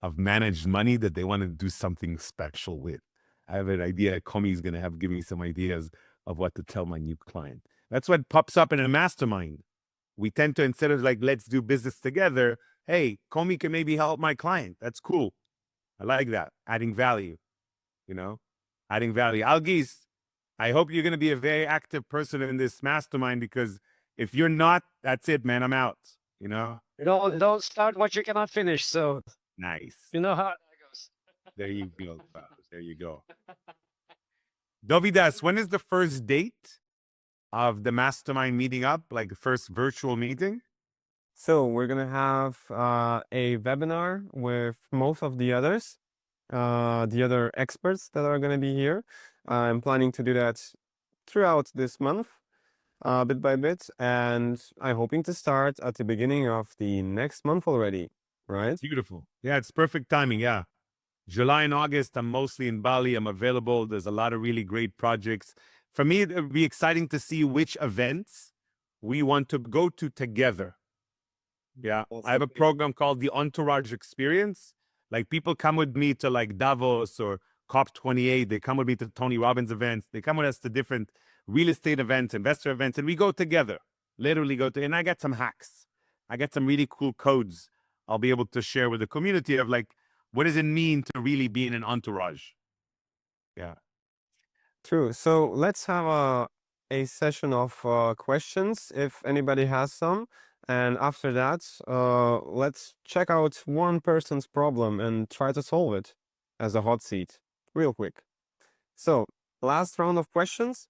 of managed money that they want to do something special with. I have an idea. Komi is going to give me some ideas of what to tell my new client. That's what pops up in a mastermind. We tend to, instead of like, let's do business together, hey, Komi can maybe help my client. That's cool. I like that. Adding value, adding value. Algis, I hope you're going to be a very active person in this mastermind, because if you're not, that's it, man. I'm out, Don't start what you cannot finish. So Nice. you know how that goes. There you go. There you go. Dovydas, when is the first date of the mastermind meeting up? Like the first virtual meeting? So we're gonna have a webinar with most of the other experts that are gonna be here. I'm planning to do that throughout this month, bit by bit, and I'm hoping to start at the beginning of the next month already, right? Beautiful. Yeah, it's perfect timing. Yeah. July and August, I'm mostly in Bali. I'm available. There's a lot of really great projects. For me, it would be exciting to see which events we want to go to together. Yeah. I have a program called the Entourage Experience. Like, people come with me to like Davos or COP28. They come with me to Tony Robbins events. They come with us to different real estate events, investor events, and we go together, literally and I get some hacks. I get some really cool codes I'll be able to share with the community of like, what does it mean to really be in an entourage? Yeah. True. So let's have a session of questions if anybody has some. And after that, let's check out one person's problem and try to solve it as a hot seat real quick. So last round of questions.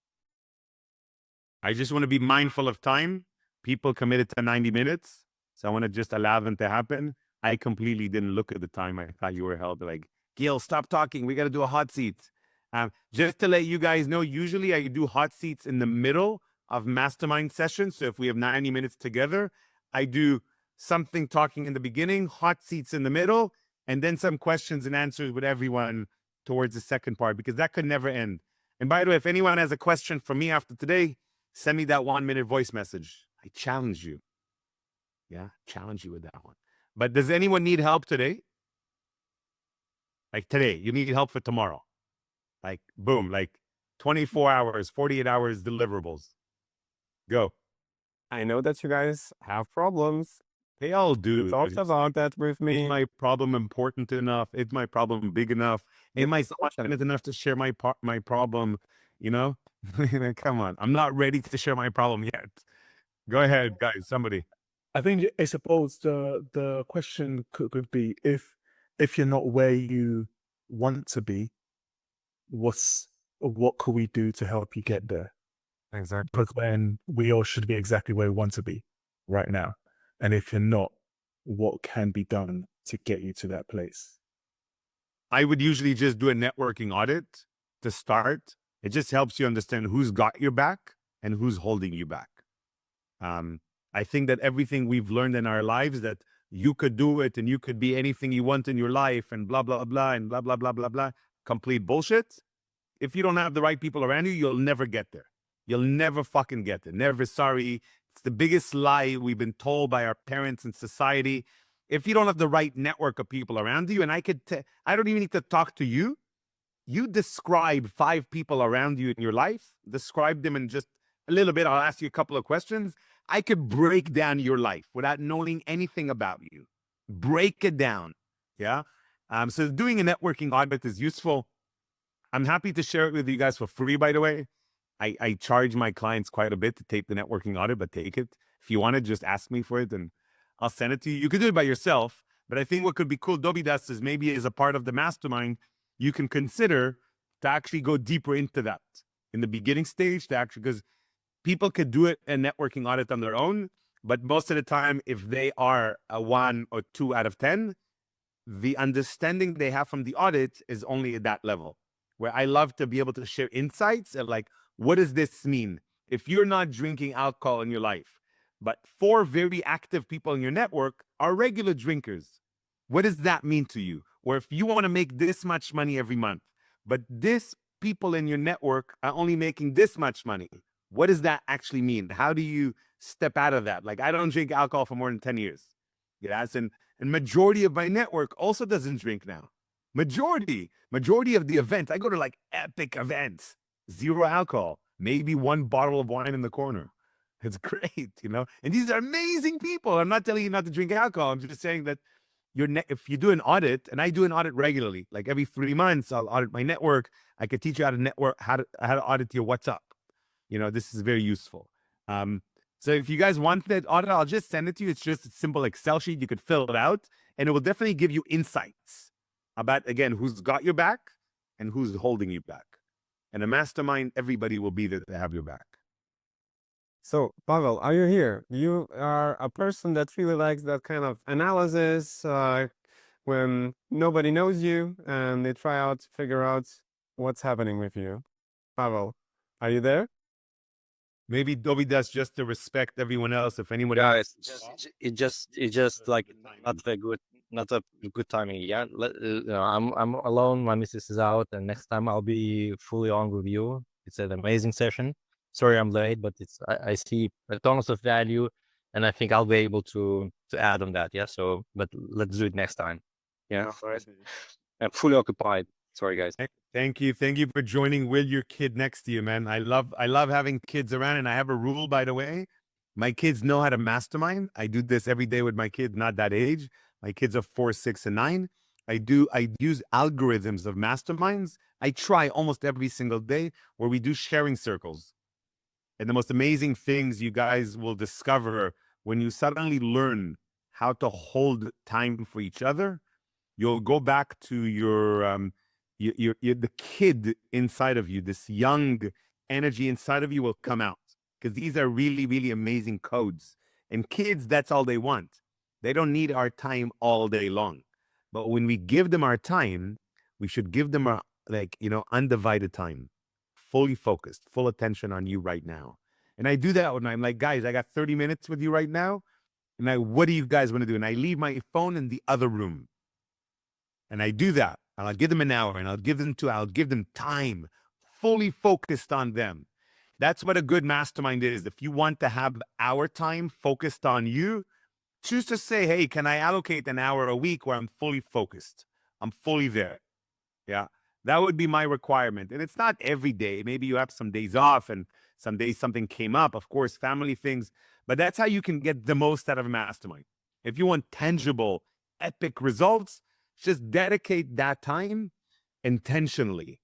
I just want to be mindful of time. People committed to 90 minutes. So I want to just allow them to happen. I completely didn't look at the time. I thought you were held like, Gil, stop talking. We got to do a hot seat. Just to let you guys know, usually I do hot seats in the middle of mastermind sessions. So if we have 90 minutes together, I do something talking in the beginning, hot seats in the middle, and then some questions and answers with everyone towards the second part, because that could never end. And by the way, if anyone has a question for me after today, send me that 1-minute voice message. I challenge you. Yeah, challenge you with that one. But does anyone need help today? Like today, you need help for tomorrow. Like, boom, like 24 hours, 48 hours deliverables. Go. I know that you guys have problems. They all do. Talked about that with me. Is my problem important enough? Is my problem big enough? Am I confident enough to share my problem? Come on. I'm not ready to share my problem yet. Go ahead, guys. Somebody. I think I suppose the question could be, if you're not where you want to be, what could we do to help you get there? Exactly. Because when we all should be exactly where we want to be right now. And if you're not, what can be done to get you to that place? I would usually just do a networking audit to start. It just helps you understand who's got your back and who's holding you back. I think that everything we've learned in our lives, that you could do it and you could be anything you want in your life and blah, blah, blah, and blah, blah, blah, blah, blah, complete bullshit. If you don't have the right people around you, you'll never get there. You'll never fucking get there. Never. Sorry. It's the biggest lie we've been told by our parents and society. If you don't have the right network of people around you, and I don't even need to talk to you. You describe 5 people around you in your life, describe them in just a little bit. I'll ask you a couple of questions. I could break down your life without knowing anything about you. Break it down. Yeah. So doing a networking audit is useful. I'm happy to share it with you guys for free, by the way. I charge my clients quite a bit to take the networking audit, but take it. If you want it, just ask me for it and I'll send it to you. You could do it by yourself, but I think what could be cool, Dovydas, is maybe as a part of the mastermind, you can consider to actually go deeper into that in the beginning stage, because people could do it a networking audit on their own, but most of the time, if they are a 1 or 2 out of 10, the understanding they have from the audit is only at that level, where I love to be able to share insights of like, what does this mean? If you're not drinking alcohol in your life, but 4 very active people in your network are regular drinkers, what does that mean to you? Or if you want to make this much money every month, but this people in your network are only making this much money. What does that actually mean? How do you step out of that? Like, I don't drink alcohol for more than 10 years. Yes, and majority of my network also doesn't drink now. Majority of the events, I go to like epic events, 0 alcohol, maybe 1 bottle of wine in the corner. It's great, you know? And these are amazing people. I'm not telling you not to drink alcohol. I'm just saying that if you do an audit, and I do an audit regularly, like every 3 months, I'll audit my network. I could teach you how to audit your WhatsApp. You know, this is very useful. So if you guys want that audit, I'll just send it to you. It's just a simple Excel sheet. You could fill it out, and it will definitely give you insights about, again, who's got your back and who's holding you back. And a mastermind, everybody will be there to have your back. So, Pavel, are you here? You are a person that really likes that kind of analysis when nobody knows you and they try out to figure out what's happening with you. Pavel, are you there? Maybe Dovydas, just to respect everyone else. If anyone Yeah, else, it's just like not a good timing. Yeah, I'm alone. My missus is out, and next time I'll be fully on with you. It's an amazing session. Sorry I'm late, but I see a ton of value, and I think I'll be able to add on that. Yeah. So, but let's do it next time. Yeah. All right. I'm fully occupied. Sorry, guys. thank you for joining with your kid next to you, man. I love having kids around, and I have a rule, by the way. My kids know how to mastermind. I do this every day with my kids, not that age. My kids are 4, 6, and 9. I use algorithms of masterminds. I try almost every single day where we do sharing circles. And the most amazing things you guys will discover when you suddenly learn how to hold time for each other, you'll go back to your the kid inside of you, this young energy inside of you will come out, because these are really, really amazing codes. And kids, that's all they want. They don't need our time all day long. But when we give them our time, we should give them our, undivided time, fully focused, full attention on you right now. And I do that when I'm like, guys, I got 30 minutes with you right now. And what do you guys want to do? And I leave my phone in the other room. And I do that. And I'll give them an hour, and I'll give them time, fully focused on them. That's what a good mastermind is. If you want to have our time focused on you, choose to say, hey, can I allocate an hour a week where I'm fully focused? I'm fully there. Yeah. That would be my requirement. And it's not every day. Maybe you have some days off and some days something came up, of course, family things. But that's how you can get the most out of a mastermind. If you want tangible, epic results, just dedicate that time intentionally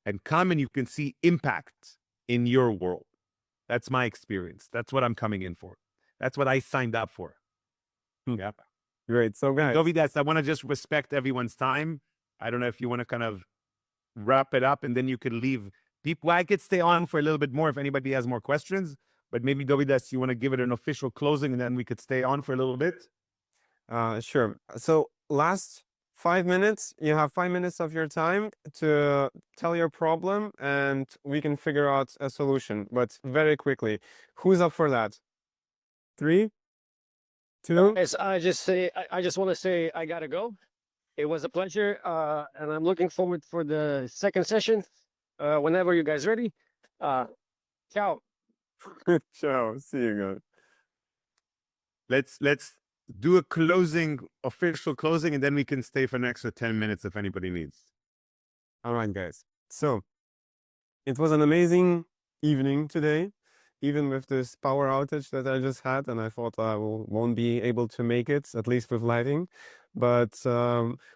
and come, and you can see impact in your world. That's my experience. That's what I'm coming in for. That's what I signed up for. Yeah. Great. So, guys, Dovydas, I want to just respect everyone's time. I don't know if you want to kind of wrap it up, and then you can leave. People, I could stay on for a little bit more if anybody has more questions, but maybe Dovydas, you want to give it an official closing, and then we could stay on for a little bit. Sure. So, last 5 minutes, you have 5 minutes of your time to tell your problem, and we can figure out a solution. But very quickly, who's up for that? 3, 2. Yes, I just want to say I gotta go. It was a pleasure, and I'm looking forward for the second session. Whenever you guys ready. Ciao. Ciao. See you guys. Let's do a official closing, and then we can stay for an extra 10 minutes if anybody needs. All right, guys. So it was an amazing evening today, even with this power outage that I just had, and I thought I won't be able to make it, at least with lighting. But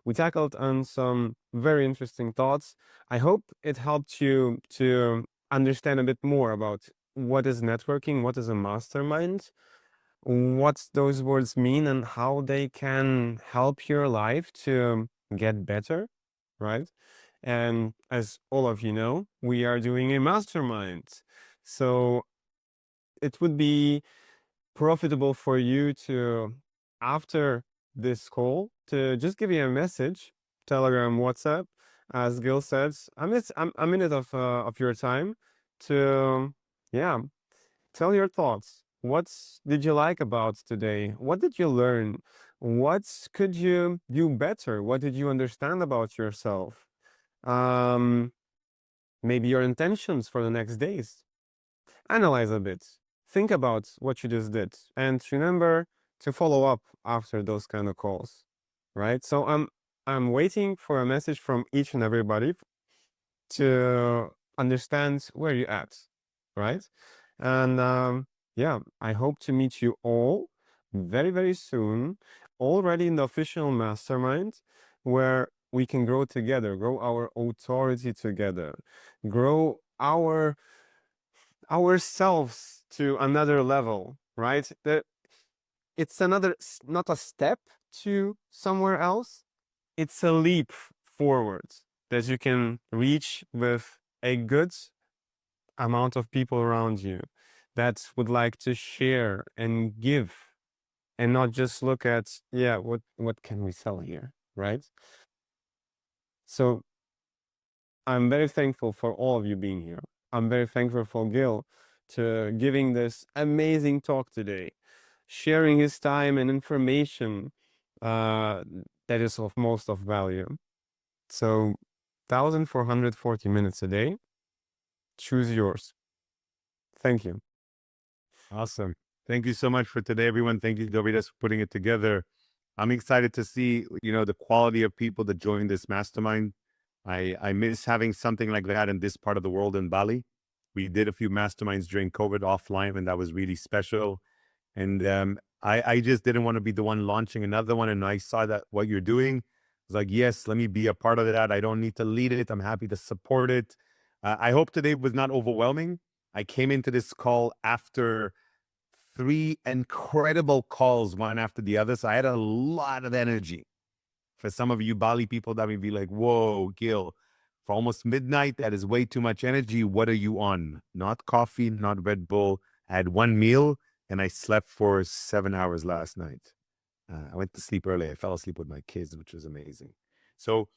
we tackled on some very interesting thoughts. I hope it helped you to understand a bit more about what is networking, what is a mastermind, what those words mean, and how they can help your life to get better, right? And as all of you know, we are doing a mastermind. So it would be profitable for you to, after this call, to just give you a message, Telegram, WhatsApp, as Gil said, a minute of your time to, tell your thoughts. What did you like about today? What did you learn? What could you do better? What did you understand about yourself? maybe your intentions for the next days. Analyze a bit. Think about what you just did, and remember to follow up after those kind of calls, right? So I'm waiting for a message from each and everybody to understand where you're at, right? And yeah, I hope to meet you all very, very soon, already in the official mastermind, where we can grow together, grow our authority together, grow ourselves to another level, right? It's another, not a step to somewhere else, it's a leap forward that you can reach with a good amount of people around you that would like to share and give and not just look at, yeah, what can we sell here, right? So I'm very thankful for all of you being here. I'm very thankful for Gil to giving this amazing talk today, sharing his time and information that is of most of value. So 1,440 minutes a day. Choose yours. Thank you. Awesome. Thank you so much for today, everyone. Thank you, Dovydas, for putting it together. I'm excited to see, the quality of people that join this mastermind. I miss having something like that in this part of the world in Bali. We did a few masterminds during COVID offline, and that was really special. And I just didn't want to be the one launching another one. And I saw that what you're doing, I was like, yes, let me be a part of that. I don't need to lead it. I'm happy to support it. I hope today was not overwhelming. I came into this call after 3 incredible calls, one after the other. So I had a lot of energy. For some of you Bali people, that may be like, whoa, Gil, for almost midnight, that is way too much energy. What are you on? Not coffee, not Red Bull. I had one meal and I slept for 7 hours last night. I went to sleep early. I fell asleep with my kids, which was amazing. So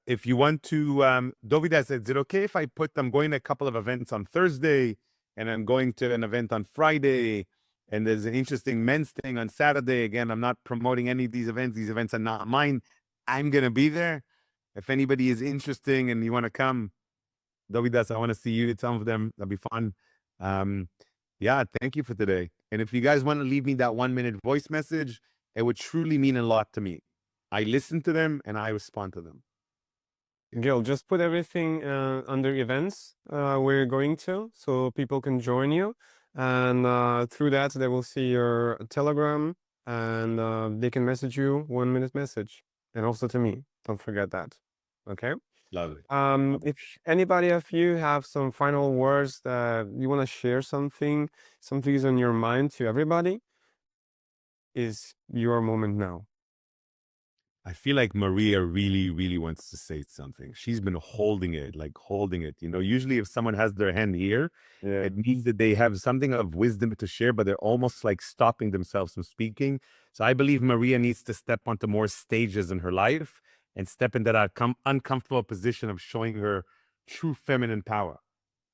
if you want to, Dovydas, is it okay if I'm going to a couple of events on Thursday and I'm going to an event on Friday and there's an interesting men's thing on Saturday. Again, I'm not promoting any of these events. These events are not mine. I'm going to be there. If anybody is interesting and you want to come, Dovydas, I want to see you at some of them. That'll be fun. Yeah, thank you for today. And if you guys want to leave me that 1-minute voice message, it would truly mean a lot to me. I listen to them and I respond to them. Gil, just put everything under events where you're going to, so people can join you. And through that, they will see your Telegram and they can message you 1-minute message. And also to me. Don't forget that. Okay? Lovely. If anybody of you have some final words that you want to share something is on your mind to everybody, is your moment now. I feel like Maria really, really wants to say something. She's been holding it. Usually if someone has their hand here, it means that they have something of wisdom to share, but they're almost like stopping themselves from speaking. So I believe Maria needs to step onto more stages in her life and step into that uncomfortable position of showing her true feminine power.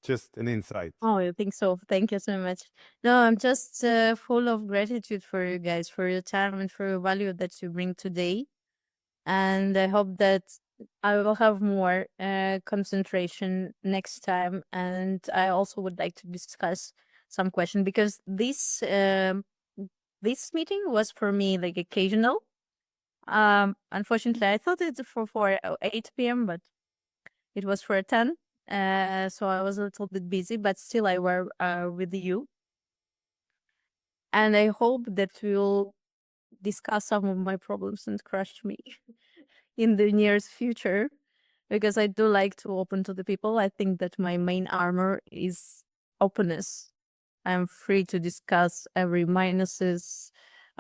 Just an insight. Oh, I think so. Thank you so much. No, I'm just full of gratitude for you guys, for your time and for your value that you bring today. And I hope that I will have more concentration next time. And I also would like to discuss some questions because this meeting was for me like occasional. Unfortunately, I thought it's for 8 p.m., but it was for 10. So I was a little bit busy, but still I were with you. And I hope that we'll discuss some of my problems and crush me in the nearest future, because I do like to open to the people. I think that my main armor is openness. I'm free to discuss every minuses,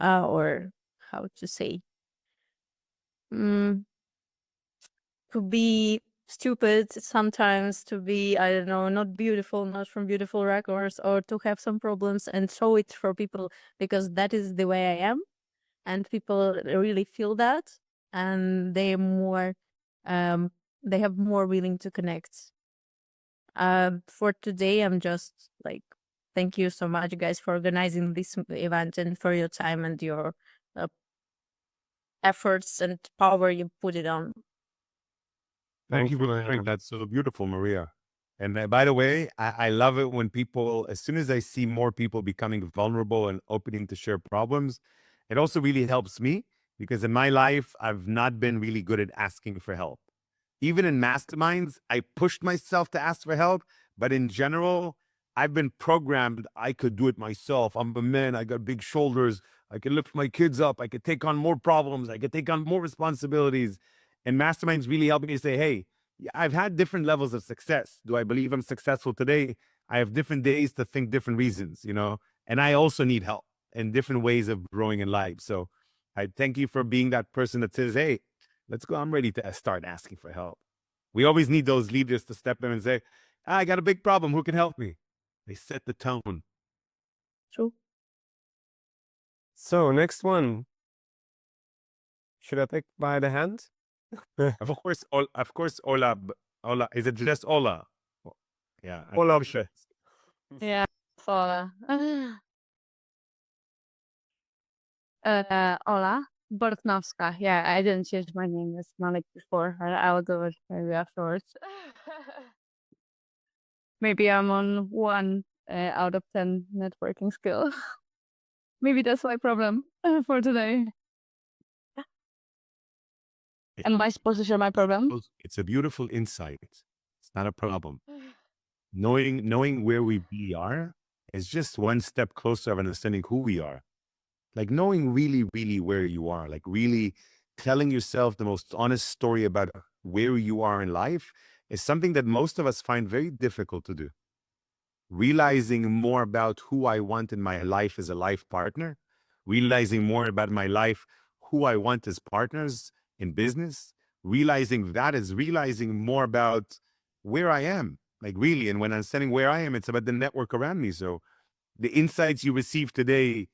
or how to say, to be stupid sometimes, to be, I don't know, not beautiful, not from beautiful records, or to have some problems and show it for people, because that is the way I am. And people really feel that, and they have more willing to connect. For today, I'm just like, thank you so much, guys, for organizing this event and for your time and your efforts and power you put it on. Thank you for sharing. That's so beautiful, Maria. And by the way, I love it when people, as soon as I see more people becoming vulnerable and opening to share problems, it also really helps me because in my life, I've not been really good at asking for help. Even in masterminds, I pushed myself to ask for help, but in general, I've been programmed. I could do it myself. I'm a man. I got big shoulders. I can lift my kids up. I could take on more problems. I could take on more responsibilities. And masterminds really helped me say, hey, I've had different levels of success. Do I believe I'm successful today? I have different days to think different reasons, you know, and I also need help and different ways of growing in life. So I thank you for being that person that says, hey, let's go. I'm ready to start asking for help. We always need those leaders to step in and say, I got a big problem. Who can help me? They set the tone. True. So next one. Should I take by the hand? Of course, Ola. Ola. Is it just Ola? Yeah. Ola. Yeah. Hola. Ola Bortnowska. Yeah, I didn't change my name. It's not like before. I'll do it maybe afterwards. Maybe I'm on 1 out of 10 networking skill. Maybe that's my problem for today. Am I supposed to share my problem? It's a beautiful insight. It's not a problem. Knowing where we really are is just one step closer of understanding who we are. Like knowing really, really where you are, like really telling yourself the most honest story about where you are in life is something that most of us find very difficult to do. Realizing more about who I want in my life as a life partner, realizing more about my life, who I want as partners in business, realizing that is realizing more about where I am, like really. And when I'm understanding where I am, it's about the network around me. So the insights you receive today,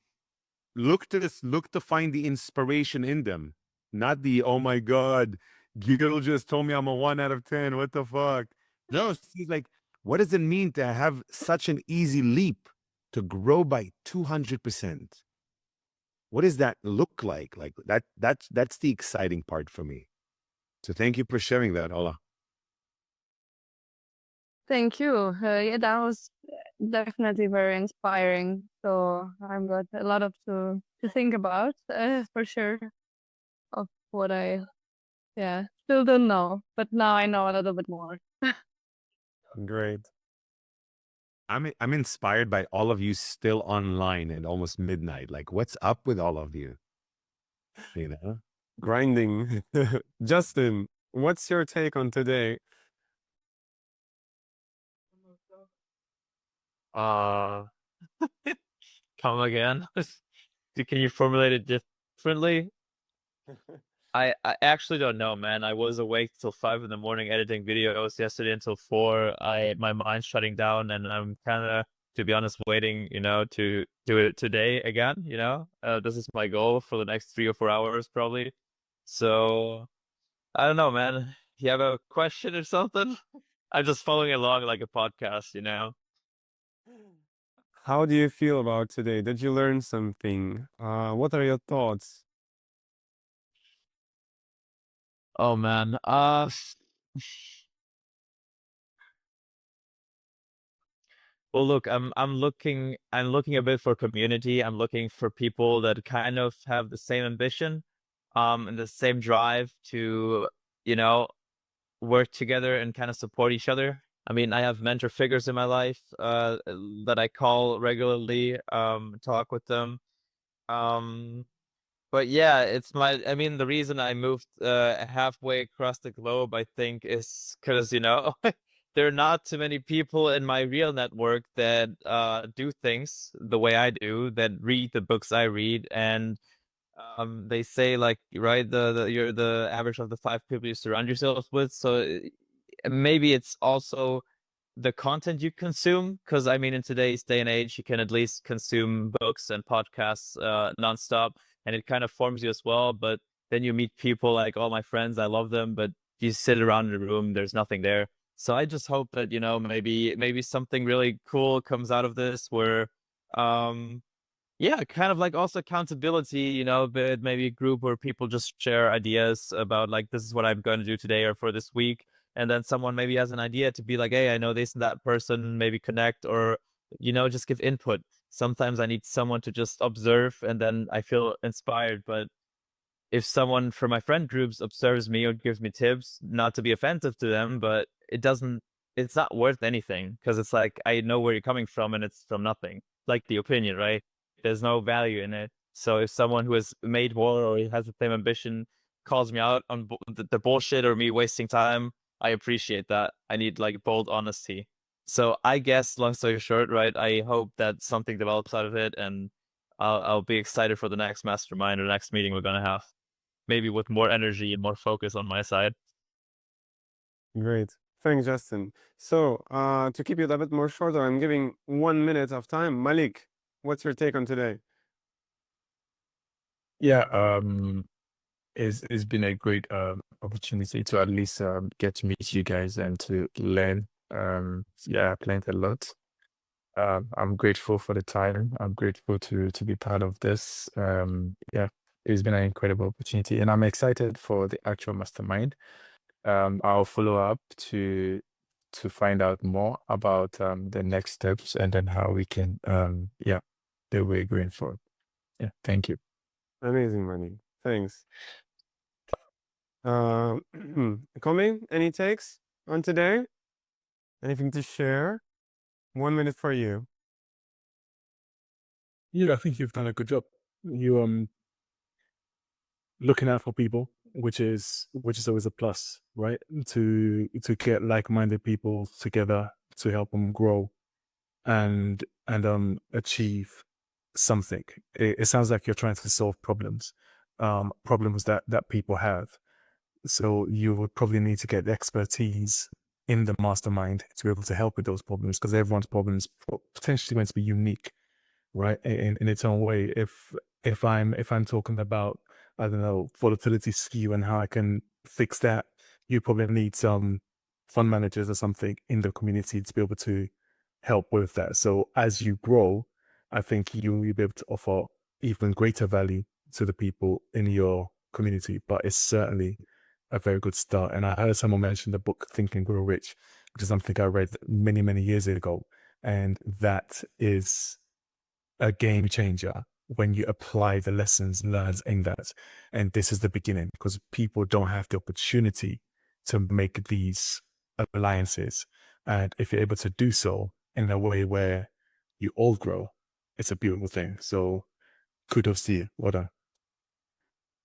look to find the inspiration in them, not the, oh my God, Gil just told me I'm a 1 out of 10. What the fuck? No, see, like, what does it mean to have such an easy leap to grow by 200%? What does that look like? Like that's the exciting part for me. So thank you for sharing that, Ola. Thank you. Yeah, that was definitely very inspiring. So I've got a lot of to think about for sure of what I still don't know, but now I know a little bit more. Great. I'm inspired by all of you still online at almost midnight. Like, what's up with all of you? You know? Grinding. Justin, what's your take on today? Come again? Can you formulate it differently? I actually don't know, man. I was awake till 5 in the morning editing videos yesterday until 4. My mind's shutting down, and I'm kind of, to be honest, waiting, to do it today again. This is my goal for the next 3 or 4 hours, probably. So I don't know, man. You have a question or something? I'm just following along like a podcast, How do you feel about today? Did you learn something? What are your thoughts? Oh man. Well, look, I'm looking a bit for community. I'm looking for people that kind of have the same ambition, and the same drive to, work together and kind of support each other. I mean, I have mentor figures in my life, that I call regularly, talk with them. But yeah, I mean, the reason I moved halfway across the globe, I think, is because, there are not too many people in my real network that do things the way I do, that read the books I read. And they say, like, right, you're the average of the 5 people you surround yourself with. So maybe it's also the content you consume, because I mean, in today's day and age, you can at least consume books and podcasts nonstop, and it kind of forms you as well. But then you meet people, like all my friends, I love them, but you sit around in a room, there's nothing there. So I just hope that, maybe something really cool comes out of this, where yeah, kind of like also accountability, but maybe a group where people just share ideas about, like, this is what I'm going to do today or for this week. and then someone maybe has an idea to be like, hey, I know this and that person, maybe connect, or just give input. Sometimes I need someone to just observe, and then I feel inspired. But if someone from my friend groups observes me or gives me tips, not to be offensive to them, but it's not worth anything, because it's like, I know where you're coming from and it's from nothing. Like the opinion, right? There's no value in it. So if someone who has made more or has the same ambition calls me out on the bullshit or me wasting time, I appreciate that. I need like bold honesty. So I guess, long story short, right, I hope that something develops out of it, and I'll be excited for the next mastermind or next meeting we're gonna have. Maybe with more energy and more focus on my side. Great. Thanks, Justin. So, to keep it a bit more shorter, I'm giving 1 minute of time. Malik, what's your take on today? Yeah, it's been a great opportunity to at least get to meet you guys and to learn. Yeah, I've learned a lot. I'm grateful for the time. I'm grateful to be part of this. Yeah, it's been an incredible opportunity, and I'm excited for the actual mastermind. I'll follow up to find out more about the next steps, and then how we can yeah, the way going forward. Yeah, thank you. Amazing, Malik. Thanks. Komi, any takes on today? Anything to share? 1 minute for you. Yeah, I think you've done a good job. You looking out for people, which is always a plus, right? To get like-minded people together to help them grow and achieve something. It sounds like you're trying to solve problems, problems that people have. So you would probably need to get expertise in the mastermind to be able to help with those problems, because everyone's problems potentially going to be unique, right? In its own way. If I'm talking about, I don't know, volatility skew and how I can fix that, you probably need some fund managers or something in the community to be able to help with that. So as you grow, I think you'll be able to offer even greater value to the people in your community. But it's certainly a very good start. And I heard someone mention the book Think and Grow Rich, which is something I read many, many years ago. And that is a game changer when you apply the lessons learned in that. And this is the beginning, because people don't have the opportunity to make these alliances. And if you're able to do so in a way where you all grow, it's a beautiful thing. So kudos to you. Well done.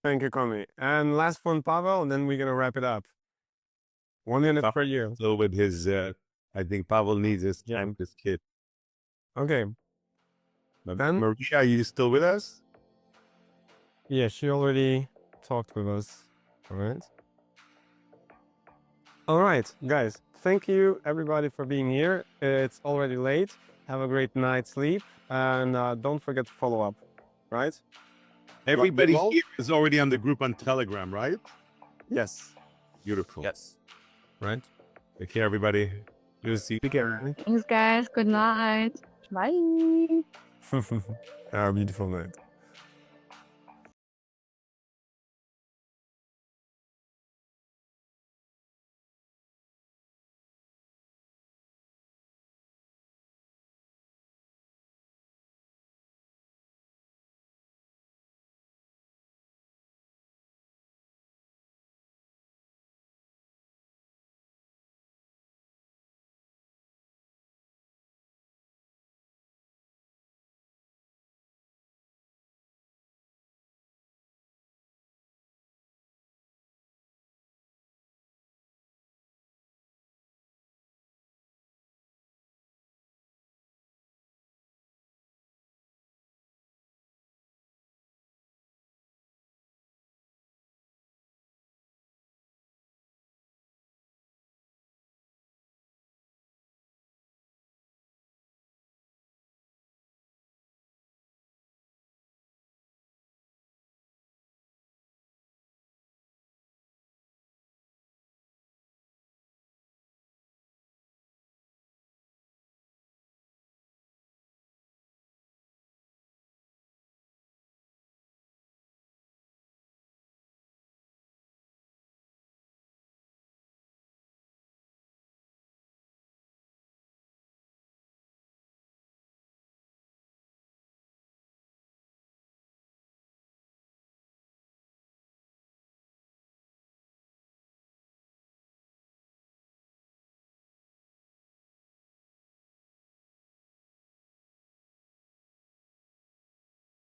Thank you, Komi. And last one, Pavel, and then we're going to wrap it up. 1 minute for you. So with his, I think Pavel needs his time, this kid. Okay. Ben? Maria, are you still with us? Yeah, she already talked with us. All right, guys. Thank you, everybody, for being here. It's already late. Have a great night's sleep. And don't forget to follow up, right? Everybody here is already on the group on Telegram, right? Yes. Beautiful. Yes. Right? Take care, everybody. Good to see you. Take care. Thanks, guys. Good night. Bye. Have a beautiful night.